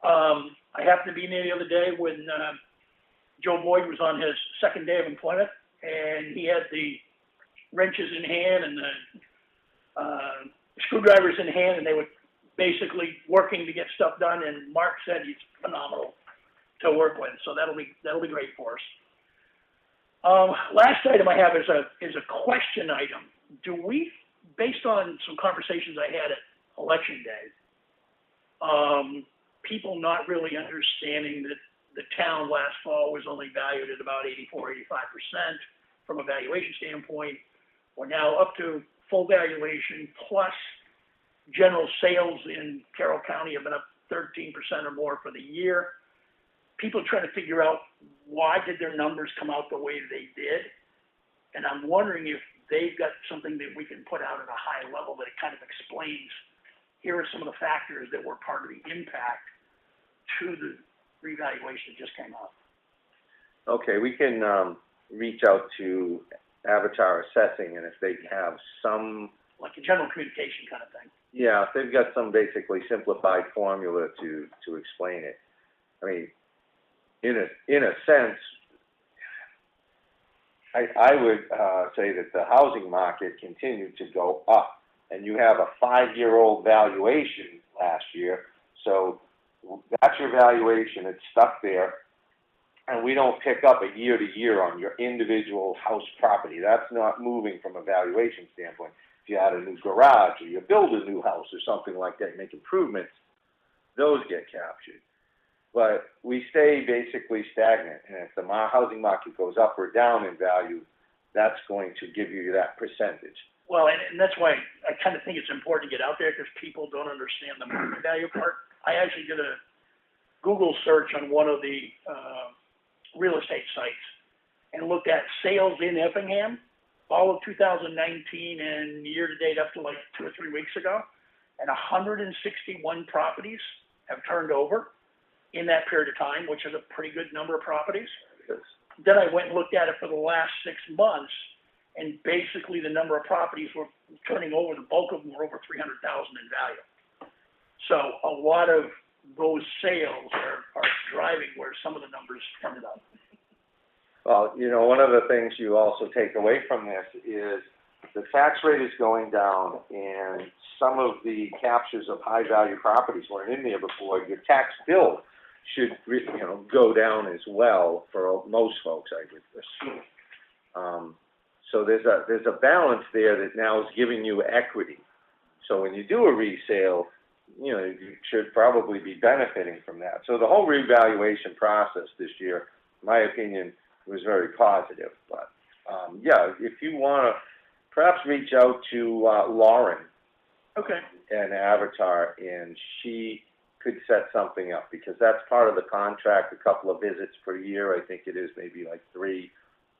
I happened to be there the other day when Joe Boyd was on his second day of employment, and he had the wrenches in hand and the screwdrivers in hand, and they were basically working to get stuff done, and Mark said he's phenomenal to work with, so that'll be great for us. Last item I have is a question item. Do we, based on some conversations I had at Election Day, people not really understanding that the town last fall was only valued at about 85% from a valuation standpoint. We're now up to full valuation, plus general sales in Carroll County have been up 13% or more for the year. People trying to figure out why did their numbers come out the way they did? And I'm wondering if they've got something that we can put out at a high level that it kind of explains, here are some of the factors that were part of the impact to the revaluation that just came out. Okay, we can, reach out to Avatar Assessing, and if they have some, Like a general communication kind of thing. yeah, if they've got some basically simplified formula to explain it. I mean, in a sense, I would, say that the housing market continued to go up, and you have a 5-year-old valuation last year, so that's your valuation, it's stuck there, and we don't pick up a year to year on your individual house property. That's not moving from a valuation standpoint. If you add a new garage, or you build a new house or something like that, make improvements, those get captured. But we stay basically stagnant, and if the housing market goes up or down in value, that's going to give you that percentage. Well, and that's why I kind of think it's important to get out there, because people don't understand the market value part. I actually did a Google search on one of the real estate sites and looked at sales in Effingham, all of 2019 and year-to-date up to like 2 or 3 weeks ago, and 161 properties have turned over in that period of time, which is a pretty good number of properties. Then I went and looked at it for the last 6 months, and basically the number of properties were turning over, the bulk of them were over $300,000 in value. So a lot of those sales are driving where some of the numbers ended up. Well, you know, one of the things you also take away from this is the tax rate is going down, and some of the captures of high-value properties weren't in there before. Your tax bill should, you know, go down as well for most folks, I would assume. So there's a balance there that now is giving you equity. So when you do a resale, you know, you should probably be benefiting from that. So the whole revaluation process this year, in my opinion, was very positive. But, yeah, if you want to perhaps reach out to Lauren. Okay. And Avatar, and she could set something up, because that's part of the contract, a couple of visits per year. I think it is maybe like 3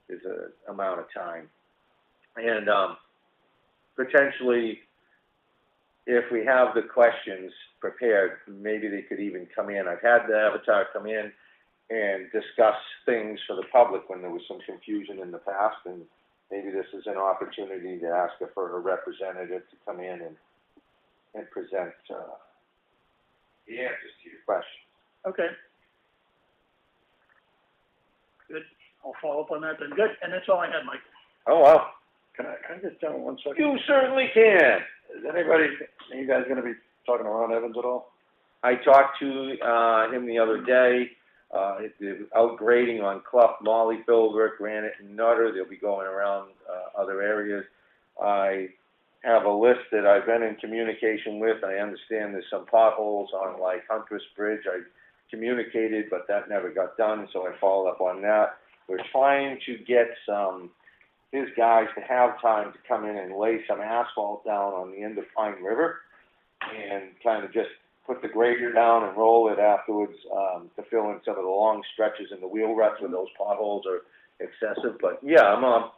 is a amount of time. And potentially, if we have the questions prepared, maybe they could even come in. I've had the Avatar come in and discuss things for the public when there was some confusion in the past, and maybe this is an opportunity to ask her for her representative to come in and present the answers to your questions. Okay. Good. I'll follow up on that then. Good. And that's all I had, Mike. Oh, wow. Can I just tell you 1 second? You certainly can. Is you guys gonna be talking to Ron Evans at all? I talked to him the other day. The outgrading on Clough, Molly, Philbrook, Granite, and Nutter. They'll be going around other areas. I have a list that I've been in communication with. I understand there's some potholes on like Huntress Bridge. I communicated, but that never got done, so I followed up on that. We're trying to get his guys to have time to come in and lay some asphalt down on the end of Pine River and kind of just put the grader down and roll it afterwards to fill in some of the long stretches in the wheel ruts where those potholes are excessive. But yeah,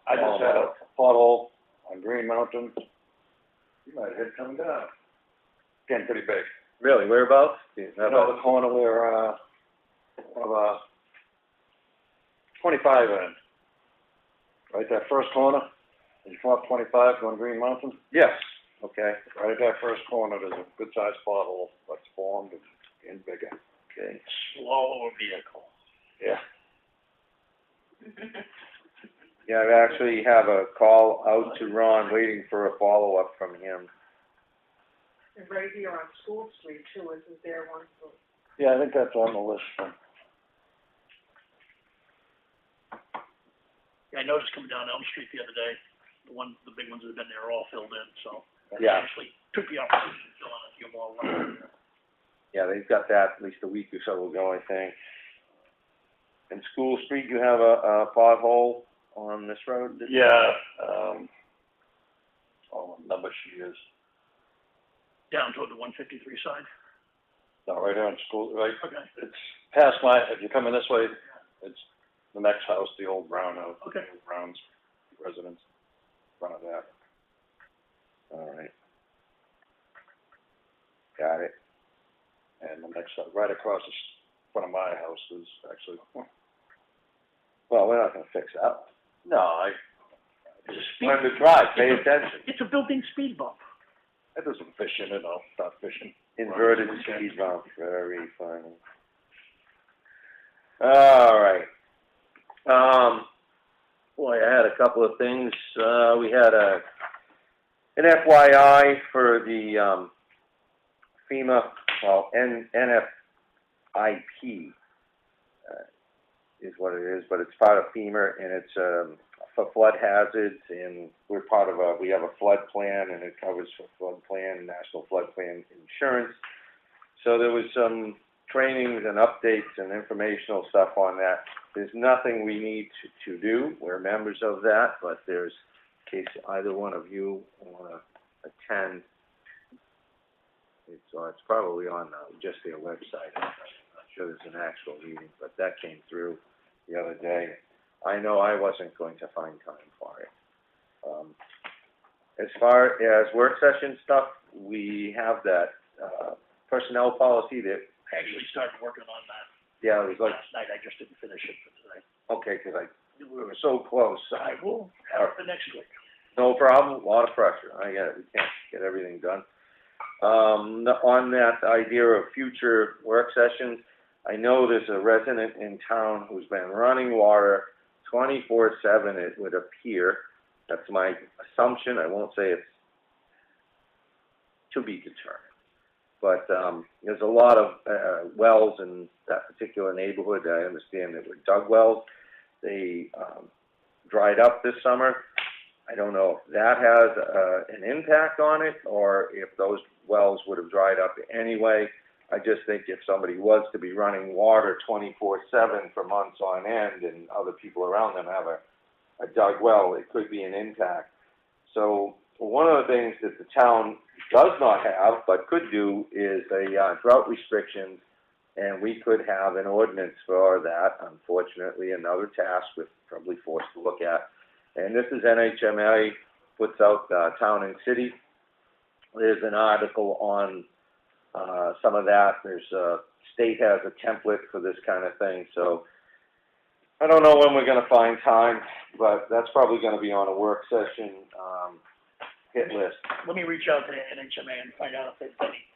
I just had a pothole on Green Mountain. You might have hit coming down. Getting pretty big. Really, whereabouts? You know the corner where, of 25 in. Right, that first corner, as you come up 25 going Green Mountain? Yes. Okay. Right at that first corner, there's a good-sized pothole that's formed and getting bigger. Okay. Swallow a vehicle. Yeah. Yeah, I actually have a call out to Ron waiting for a follow-up from him. And right here on School Street too, isn't there one for? Yeah, I think that's on the list. Yeah, I noticed coming down Elm Street the other day, the big ones that have been there are all filled in, so. Yeah. I actually took the opportunity to fill in a few more. Yeah, they've got that at least a week or so ago, I think. In School Street, you have a pothole on this road? Yeah, what number she is. Down toward the 153 side? No, right here on School, right? Okay. It's past if you're coming this way, it's The next house, the old Brown house, the Okay. old Brown's residence, front of that. All right. Got it. And the next, right across the front of my house is actually, Well, we're not gonna fix that. no, It's a speed, Learn to drive, pay attention. it's a built-in speed bump. I do some fishing and I'll start fishing. Inverted speed bump, very funny. All right. Boy, I had a couple of things. We had an FYI for the, FEMA, well, NFIP, is what it is, but it's part of FEMA, and it's, for flood hazards, and we're part of we have a flood plan, and it covers for flood plan, national flood plan insurance. So there was some trainings and updates and informational stuff on that. There's nothing we need to do. We're members of that, but there's, in case either one of you want to attend, it's probably on just their website. I'm not sure there's an actual meeting, but that came through the other day. I know I wasn't going to find time for it. As far as work session stuff, we have that personnel policy that, I actually started working on that yeah, it was like, last night. I just didn't finish it for today. okay, because we were so close. I will have it for next week. No problem, a lot of pressure, I get it, we can't get everything done. On that idea of future work sessions, I know there's a resident in town who's been running water 24/7, it would appear. That's my assumption, I won't say it's to be determined. But there's a lot of wells in that particular neighborhood. I understand that were dug wells. They dried up this summer. I don't know if that has an impact on it or if those wells would have dried up anyway. I just think if somebody was to be running water 24/7 for months on end and other people around them have a dug well, it could be an impact. So one of the things that the town does not have but could do is a drought restrictions, and we could have an ordinance for that. Unfortunately, another task we're probably forced to look at. And this is NHMA, puts out town and city. There's an article on some of that. There's state has a template for this kind of thing. So I don't know when we're going to find time, but that's probably going to be on a work session hit list. Let me reach out to NHMA and find out if they've got any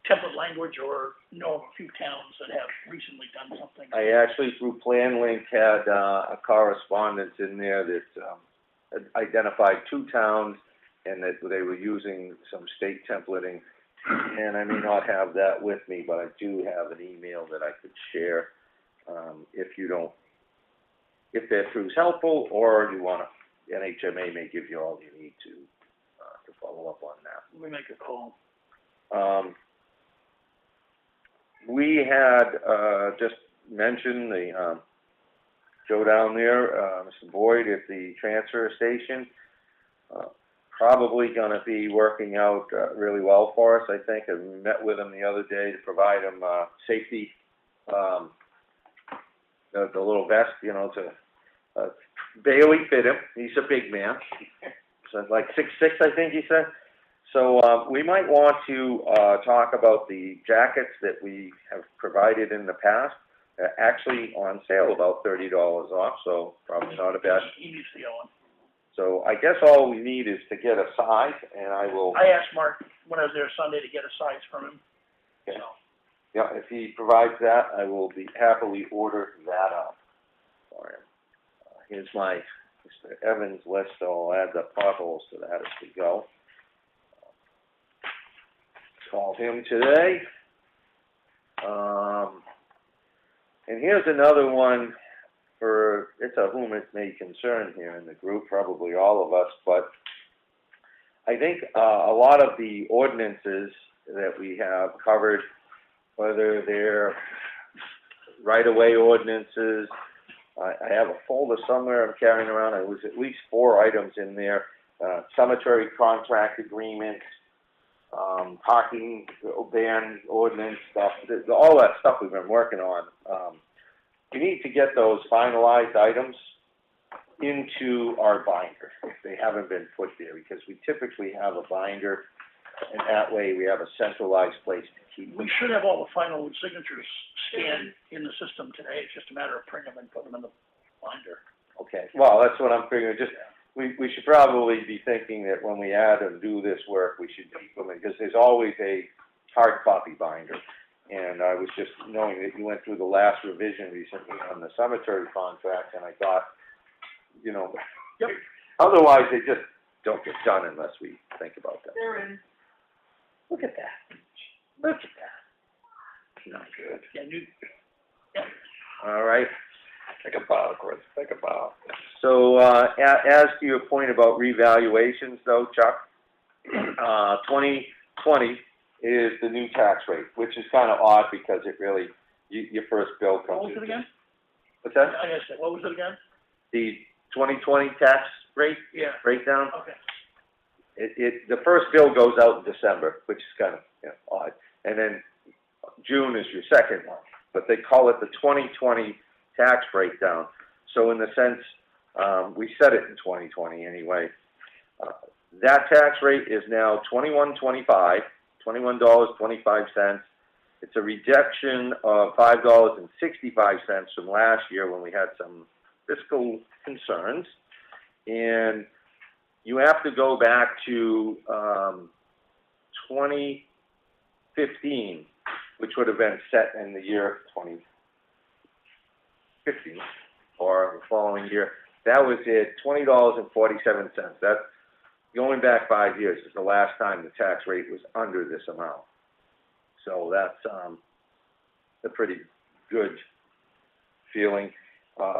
template language or know of a few towns that have recently done something. I actually, through PlanLink, had a correspondence in there that identified 2 towns and that they were using some state templating. And I may not have that with me, but I do have an email that I could share if that proves helpful, or you want to, NHMA may give you all you need to follow up on that. Let me make a call. We had just mentioned the Joe down there, Mr. Boyd at the transfer station. Probably going to be working out really well for us, I think. I met with him the other day to provide him safety, the little vest, to Bailey fit him. He's a big man. So like 6'6", I think he said. So we might want to talk about the jackets that we have provided in the past. Actually on sale, about $30 off, so probably not a bad. He needs to go on. So I guess all we need is to get a size, and I will. I asked Mark when I was there Sunday to get a size from him. Okay. So, Yeah, if he provides that, I will be happily order that up for him. Here's my Mr. Evans list, so I'll add the potholes to that as we go. Called him today. And here's another one for, it's a whom it may concern here in the group, probably all of us, but I think a lot of the ordinances that we have covered, whether they're right-of-way ordinances, I have a folder somewhere I'm carrying around. There was at least 4 items in there. Cemetery contract agreements, parking ban ordinance stuff, all that stuff we've been working on. we need to get those finalized items into our binder, if they haven't been put there, because we typically have a binder, and that way we have a centralized place to keep them. We should have all the final signatures scanned in the system today, it's just a matter of printing them and putting them in the binder. Okay, well, that's what I'm figuring, just, we should probably be thinking that when we add and do this work, we should keep them, because there's always a hard copy binder. And I was just knowing that you went through the last revision recently on the cemetery contract, and I thought, you know, Yep. otherwise they just don't get done unless we think about that. They're in. Look at that. Look at that. Not good. Yeah, All right. Take a bow, Chris, take a bow. So, as to your point about revaluations though, Chuck, 2020 is the new tax rate, which is kind of odd because it really, your first bill comes in. What was it again? What's that? I guess, what was it again? The 2020 tax rate Yeah, breakdown? okay. The first bill goes out in December, which is kind of, odd. And then June is your second one, but they call it the 2020 tax breakdown. So in the sense, we set it in 2020 anyway. That tax rate is now $21.25. It's a reduction of $5.65 from last year when we had some fiscal concerns. And you have to go back to 2015, which would have been set in the year 2015 or the following year. That was it, $20.47. That's going back 5 years is the last time the tax rate was under this amount. So that's a pretty good feeling.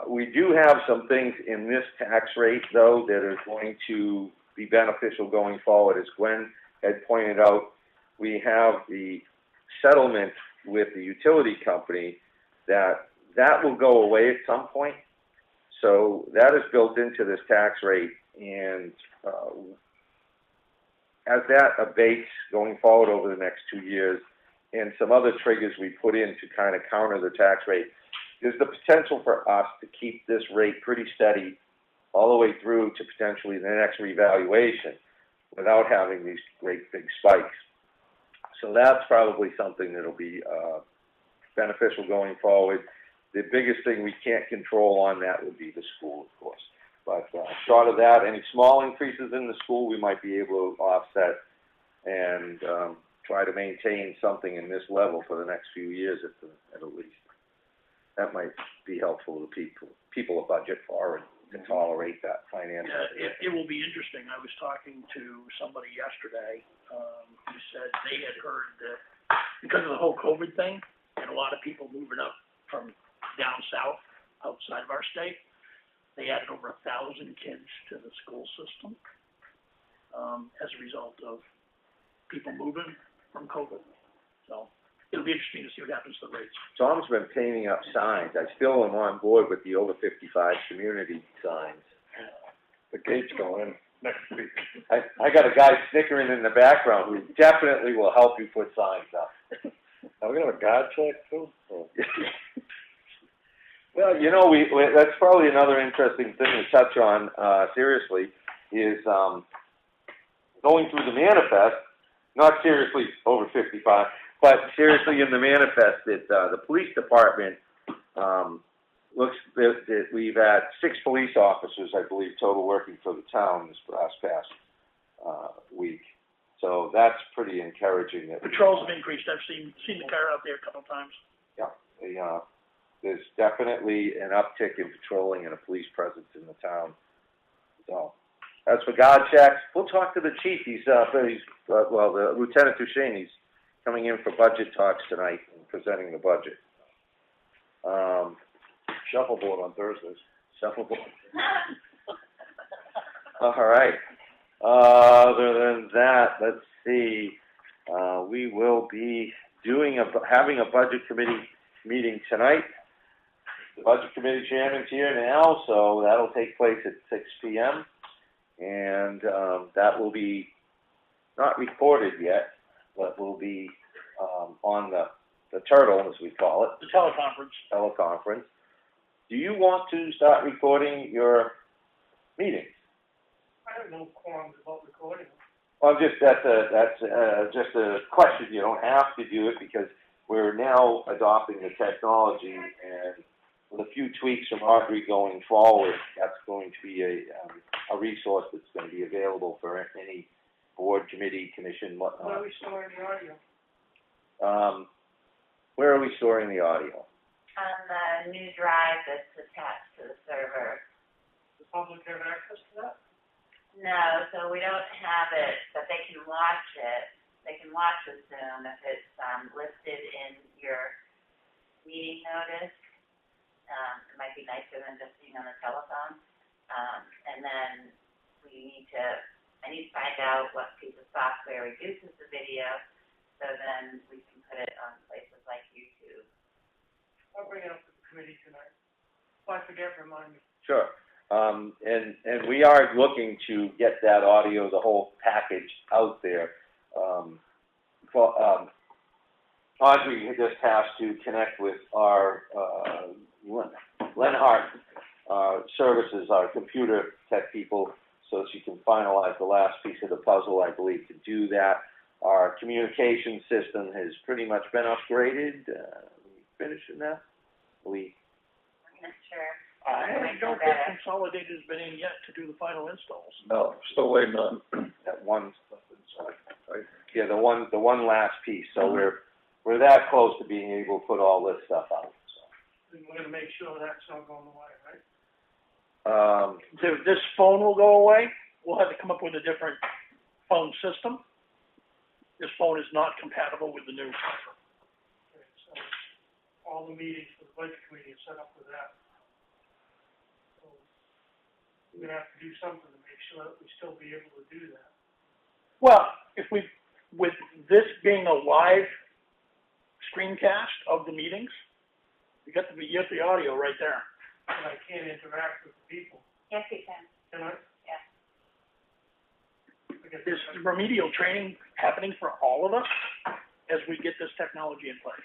We do have some things in this tax rate, though, that are going to be beneficial going forward. As Gwen had pointed out, we have the settlement with the utility company that will go away at some point. So that is built into this tax rate, and as that abates going forward over the next 2 years, and some other triggers we put in to kind of counter the tax rate, there's the potential for us to keep this rate pretty steady all the way through to potentially the next revaluation without having these great big spikes. So that's probably something that'll be beneficial going forward. The biggest thing we can't control on that would be the school, of course. But short of that, any small increases in the school we might be able to offset and try to maintain something in this level for the next few years at least. That might be helpful to people to budget for and to tolerate that financial. Yeah, it will be interesting. I was talking to somebody yesterday, who said they had heard that because of the whole COVID thing and a lot of people moving up from down south, outside of our state, they added over 1,000 kids to the school system, as a result of people moving from COVID. So it'll be interesting to see what happens to the rates. Tom's been painting up signs. I still am on board with the over 55 community signs. The gate's going in next week. I got a guy snickering in the background who definitely will help you put signs up. Are we gonna have a guard check too? Oh. Well, you know, that's probably another interesting thing to touch on, seriously, is going through the manifest, not seriously over 55, but seriously in the manifest that the police department looks that we've had 6 police officers, I believe, total working for the town this past week. So that's pretty encouraging. That Patrols have increased. I've seen the car out there a couple of times. Yeah, there's definitely an uptick in patrolling and a police presence in the town. So as for guard checks, we'll talk to the chief. The Lieutenant Duchesne, he's coming in for budget talks tonight and presenting the budget. Shuffleboard on Thursdays. Shuffleboard. All right. Other than that, let's see. We will be having a budget committee meeting tonight. The budget committee chairman's here now, so that'll take place at 6 p.m. And that will be not recorded yet, but will be on the turtle, as we call it. The teleconference. Teleconference. do you want to start recording your meetings? I have no qualms about recording. Well, that's just a question. You don't have to do it because we're now adopting the technology, and with a few tweaks from Audrey going forward, that's going to be a resource that's going to be available for any board, committee, commission, whatnot. Where are we storing the audio? Where are we storing the audio? On the new drive that's attached to the server. Does the public have access to that? No, so we don't have it, but they can watch it. They can watch the Zoom if it's listed in your meeting notice. It might be nicer than just being on the telephone. And then I need to find out what piece of software reduces the video, so then we can put it on places like YouTube. I'll bring it up to the committee tonight. If I forget, remind me. Sure. And we are looking to get that audio, the whole package out there. Audrey just has to connect with our Lenhart Services, our computer tech people, so she can finalize the last piece of the puzzle, I believe, to do that. Our communication system has pretty much been upgraded. Finishing that? I'm not sure. I don't think Consolidated has been in yet to do the final installs. No, still waiting on That one, right? yeah, the one last piece. So we're that close to being able to put all this stuff out. So. And we're gonna make sure that's not going away, right? This phone will go away. We'll have to come up with a different phone system. This phone is not compatible with the new. Okay, so all the meetings for the budget committee are set up with that. So we're gonna have to do something to make sure that we still be able to do that. Well, with this being a live screencast of the meetings, you get the audio right there. But I can't interact with the people, Yes, you can. can I? Yeah. Because There's remedial training happening for all of us as we get this technology in place.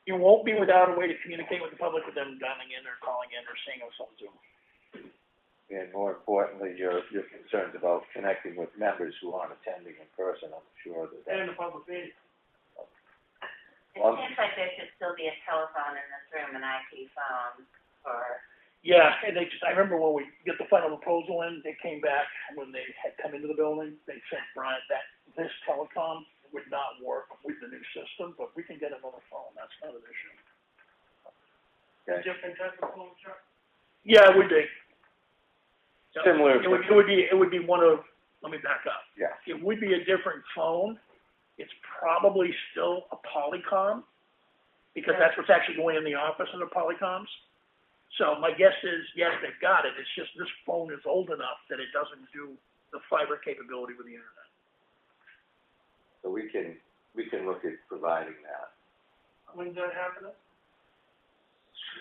You won't be without a way to communicate with the public with them dialing in or calling in or seeing us on Zoom. And more importantly, your concerns about connecting with members who aren't attending in person. I'm sure that. and the public meeting. It seems like there should still be a telephone in this room, an IP phone, or, Yeah, and I remember when we get the final proposal in, they came back, when they had come into the building, they said, Brian, that this telecom would not work with the new system, but we can get another phone, that's not an issue. Okay. Different type of phone, Chuck? Yeah, it would be. Similar. It would be one of, let me back up. Yeah. It would be a different phone. It's probably still a Polycom, because that's what's actually going in the office in the Polycoms. So my guess is, yes, they've got it. It's just this phone is old enough that it doesn't do the fiber capability with the internet. So we can look at providing that. When's that happening?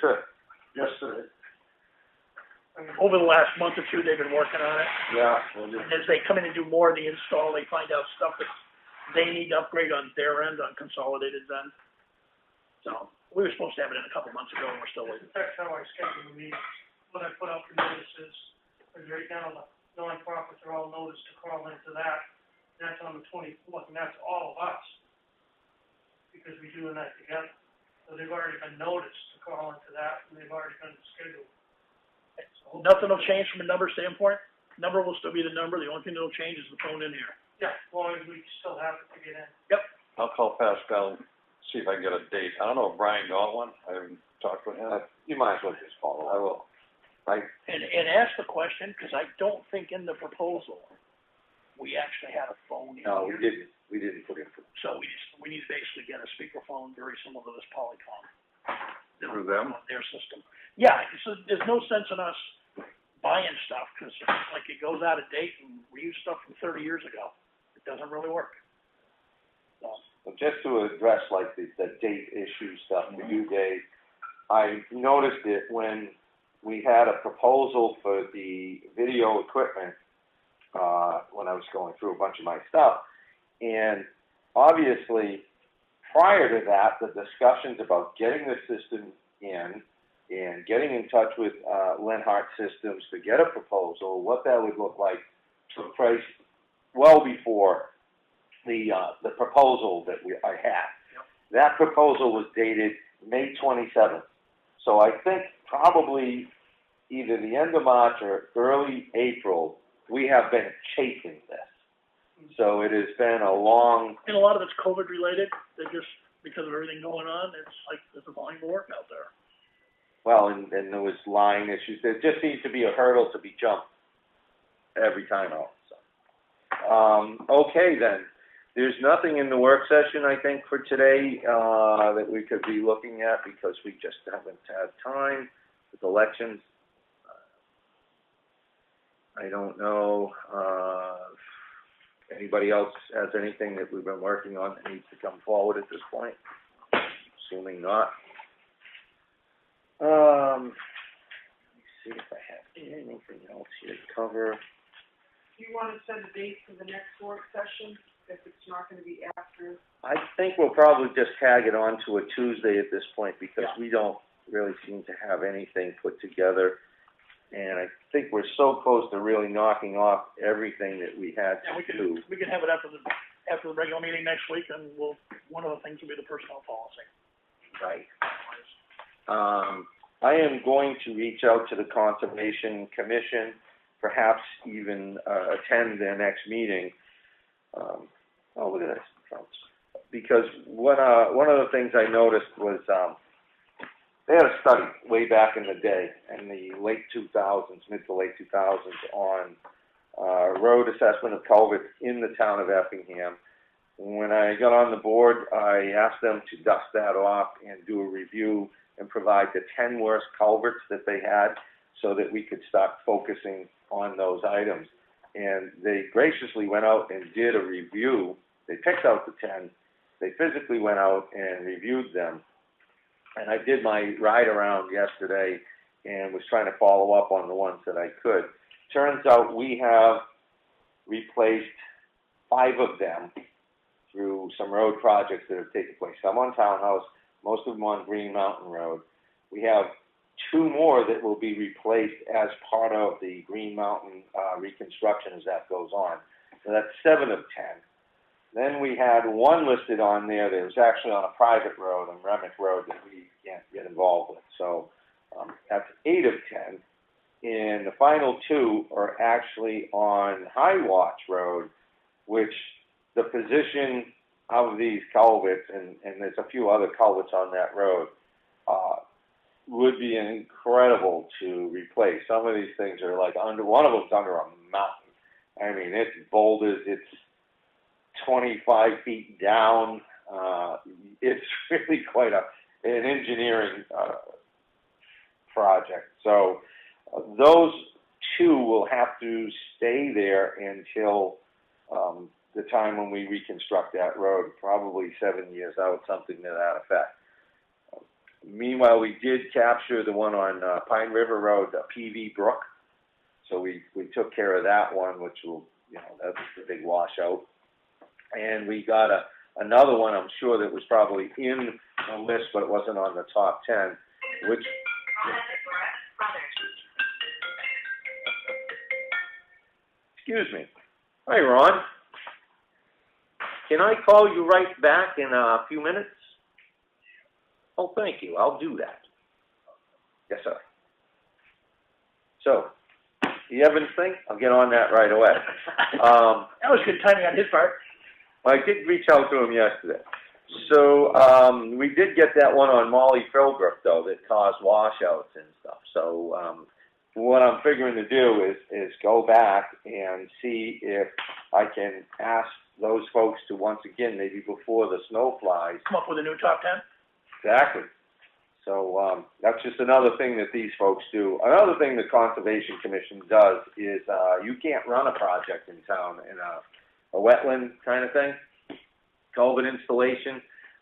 Sure. Yesterday. Over the last month or two, they've been working on it. Yeah. And as they come in and do more of the install, they find out stuff that they need to upgrade on their end, on Consolidated's end. So, we were supposed to have it in a couple months ago, and we're still waiting. That's how I schedule the meetings, when I put out the notices, because right now the nonprofits are all noticed to call into that. And that's on the 24th, and that's all of us, because we're doing that together. So they've already been noticed to call into that, and they've already been scheduled. So Nothing will change from a number standpoint. Number will still be the number. The only thing that will change is the phone in here. yeah, as long as we still have it to get in. Yep. I'll call Pascal, see if I can get a date. I don't know if Brian got one. I haven't talked with him. You might as well just follow. I will. And ask the question, because I don't think in the proposal, we actually had a phone in No, here. we didn't put it. So we need to basically get a speakerphone very similar to this Polycom. Through them? Their system. Yeah, so there's no sense in us buying stuff, because like it goes out of date and we use stuff from 30 years ago. It doesn't really work. So. Well, just to address like the date issue stuff for you, Dave, I noticed it when we had a proposal for the video equipment, when I was going through a bunch of my stuff. And obviously, prior to that, the discussions about getting the system in and getting in touch with, Lenhart Systems to get a proposal, what that would look like, took place well before the proposal that I had. Yep. That proposal was dated May 27th. So I think probably either the end of March or early April, we have been chasing this. So it has been a long... And a lot of it's COVID related, because of everything going on, it's like there's a volume of work out there. Well, and there was line issues. There just seems to be a hurdle to be jumped every time out. So. Okay, then. There's nothing in the work session, I think, for today that we could be looking at because we just haven't had time with elections. I don't know if anybody else has anything that we've been working on that needs to come forward at this point. Assuming not. Let me see if I have anything else here to cover. Do you want to set a date for the next work session, if it's not going to be after? I think we'll probably just tag it on to a Tuesday at this point because we don't really seem to have anything put together. And I think we're so close to really knocking off everything that we had to do. We can have it after the regular meeting next week, and one of the things will be the personnel policy. Right. I am going to reach out to the Conservation Commission, perhaps even attend their next meeting. Look at this. Because one of the things I noticed was they had a study way back in the day, in the late 2000s, mid to late 2000s, on road assessment of culverts in the town of Effingham. When I got on the board, I asked them to dust that off and do a review and provide the 10 worst culverts that they had so that we could start focusing on those items. And they graciously went out and did a review. They picked out the 10. They physically went out and reviewed them. And I did my ride around yesterday and was trying to follow up on the ones that I could. Turns out we have replaced 5 of them through some road projects that have taken place. Some on Townhouse, most of them on Green Mountain Road. We have 2 more that will be replaced as part of the Green Mountain reconstruction as that goes on. So that's 7 of 10. Then we had 1 listed on there that was actually on a private road, on Remick Road, that we can't get involved with. So that's 8 of 10. And the final 2 are actually on High Watch Road, which the position of these culverts, and there's a few other culverts on that road, would be incredible to replace. Some of these things are like one of them's under a mountain. I mean, it's boulders, it's 25 feet down. It's really quite an engineering project. So those 2 will have to stay there until the time when we reconstruct that road, probably 7 years out, something to that effect. Meanwhile, we did capture the one on Pine River Road, PV Brook. So we took care of that one, which will, that's a big washout. And we got another one, I'm sure, that was probably in the list, but it wasn't on the top 10, which... Excuse me. Hi, Ron. Can I call you right back in a few minutes? Oh, thank you. I'll do that. Yes, sir. So, the Evans thing, I'll get on that right away. That was good timing on his part. I did reach out to him yesterday. So, we did get that one on Molly Philbrook, though, that caused washouts and stuff. So, what I'm figuring to do is go back and see if I can ask those folks to, once again, maybe before the snow flies. Come up with a new top 10? Exactly. So that's just another thing that these folks do. Another thing the Conservation Commission does is you can't run a project in town in a wetland kind of thing, culvert installation.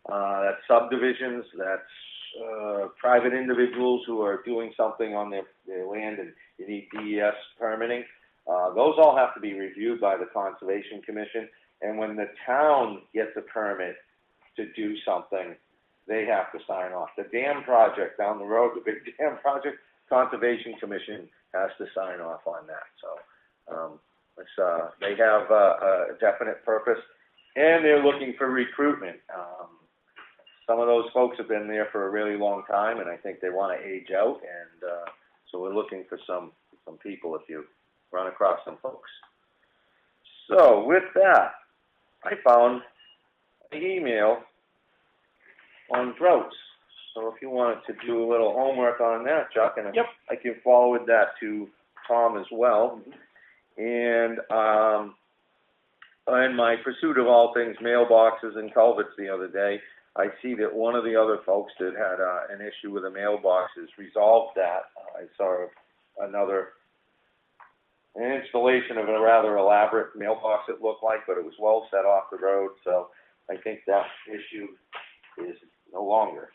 That's subdivisions, that's private individuals who are doing something on their land and you need DES permitting. Those all have to be reviewed by the Conservation Commission. And when the town gets a permit to do something, they have to sign off. The dam project down the road, the big dam project, Conservation Commission has to sign off on that. So, they have a definite purpose, and they're looking for recruitment. Some of those folks have been there for a really long time, and I think they want to age out, and so we're looking for some people if you run across some folks. So with that, I found an email on droughts. So if you wanted to do a little homework on that, Chuck, and Yep. I can forward that to Tom as well. And in my pursuit of all things mailboxes and culverts the other day, I see that one of the other folks that had an issue with the mailboxes resolved that. I saw an installation of a rather elaborate mailbox, it looked like, but it was well set off the road, so I think that issue is no longer.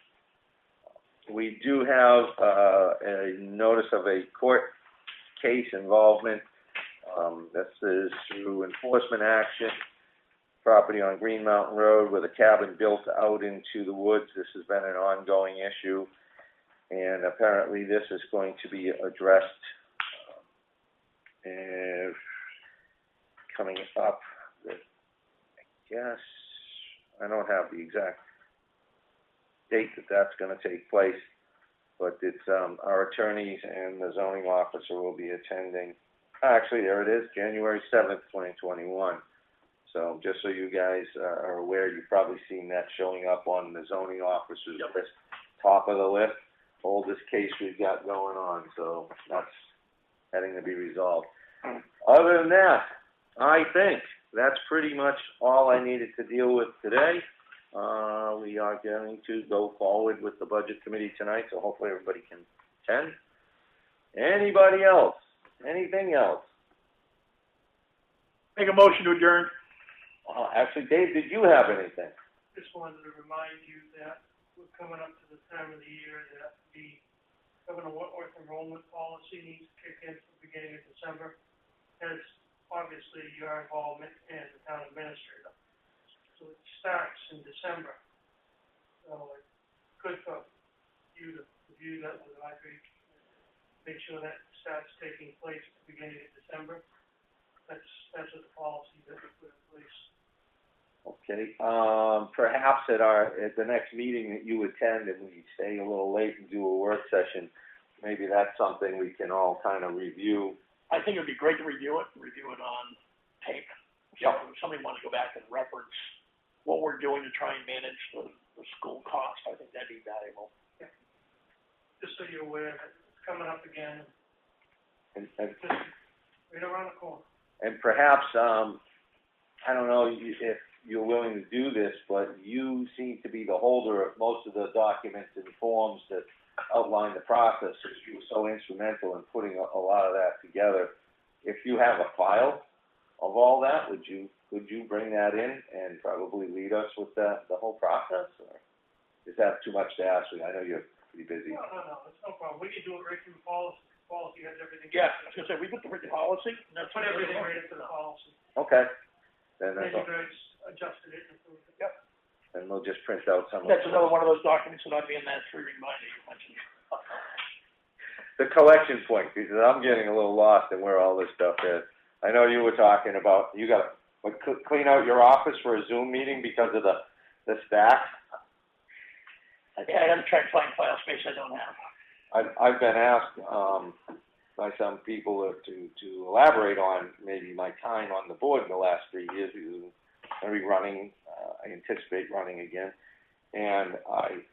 We do have a notice of a court case involvement. This is through enforcement action, property on Green Mountain Road with a cabin built out into the woods. This has been an ongoing issue, and apparently this is going to be addressed coming up. I guess I don't have the exact date that that's going to take place, but it's our attorneys and the zoning officer will be attending. Actually, there it is, January 7th, 2021. So just so you guys are aware, you've probably seen that showing up on the zoning officer's list, top of the list, oldest case we've got going on. So that's heading to be resolved. Other than that, I think that's pretty much all I needed to deal with today. We are going to go forward with the budget committee tonight, so hopefully everybody can attend. Anybody else? Anything else? Make a motion to adjourn. Actually, Dave, did you have anything? Just wanted to remind you that we're coming up to the time of the year that the Governor Whitworth enrollment policy needs to kick in at the beginning of December. Has obviously your involvement and the town administrator. So it starts in December. So it's good for you to review that with Audrey. Make sure that starts taking place at the beginning of December. That's what the policy that we put in place. Okay, perhaps at the next meeting that you attend and we stay a little late and do a work session, maybe that's something we can all kind of review. I think it'd be great to review it on tape. So if somebody wants to go back and reference what we're doing to try and manage the school cost, I think that'd be valuable. Yeah. Just so you're aware that it's coming up again. And Just right around the corner. And perhaps, I don't know if you're willing to do this, but you seem to be the holder of most of the documents and forms that outline the process, because you were so instrumental in putting a lot of that together. If you have a file of all that, could you bring that in and probably lead us with the whole process? Or is that too much to ask? I know you're pretty busy. No, it's no problem. We can do it right through the policy. The policy has everything. Yeah, I was gonna say, we put the written policy, and that's Put everything right into the policy. Okay. Then Then that's you all. guys adjusted it and approved it. Yep. And we'll just print out some of That's another one of those documents that I'd be in that free reminder you mentioned. the collection point, because I'm getting a little lost in where all this stuff is. I know you were talking about, you got to clean out your office for a Zoom meeting because of the stack. Yeah, I gotta try to find file space I don't have. I've been asked by some people to elaborate on maybe my time on the board in the last 3 years. I'm going to be running, I anticipate running again, and I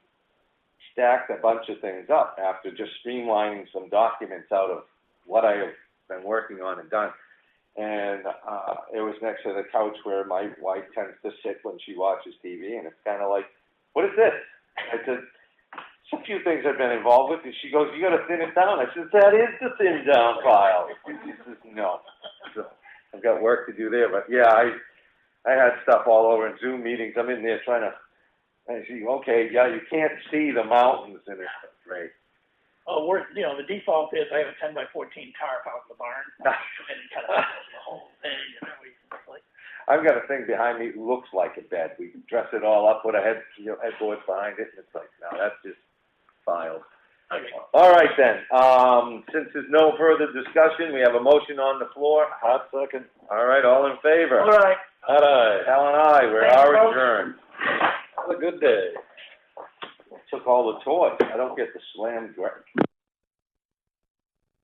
stacked a bunch of things up after just streamlining some documents out of what I have been working on and done. And it was next to the couch where my wife tends to sit when she watches TV, and it's kind of like, what is this? I said, a few things I've been involved with, and she goes, you got to thin it down. I said, that is the thin down file. And she says, no. So I've got work to do there, but yeah, I had stuff all over in Zoom meetings. I'm in there trying to, I see, okay, yeah, you can't see the mountains, and it's great. Oh, the default is I have a 10 by 14 tarp out in the barn, and kind of the whole thing, I've got a thing behind me that looks like a bed. We dress it all up, put a headboard behind it, and it's like, no, that's just filed. Okay. All right then, since there's no further discussion, we have a motion on the floor. Hot second. All right, all in favor? All right. Aye. Al and I, we Thank you, are folks. adjourned. Have a good day. Took all the toys. I don't get the slam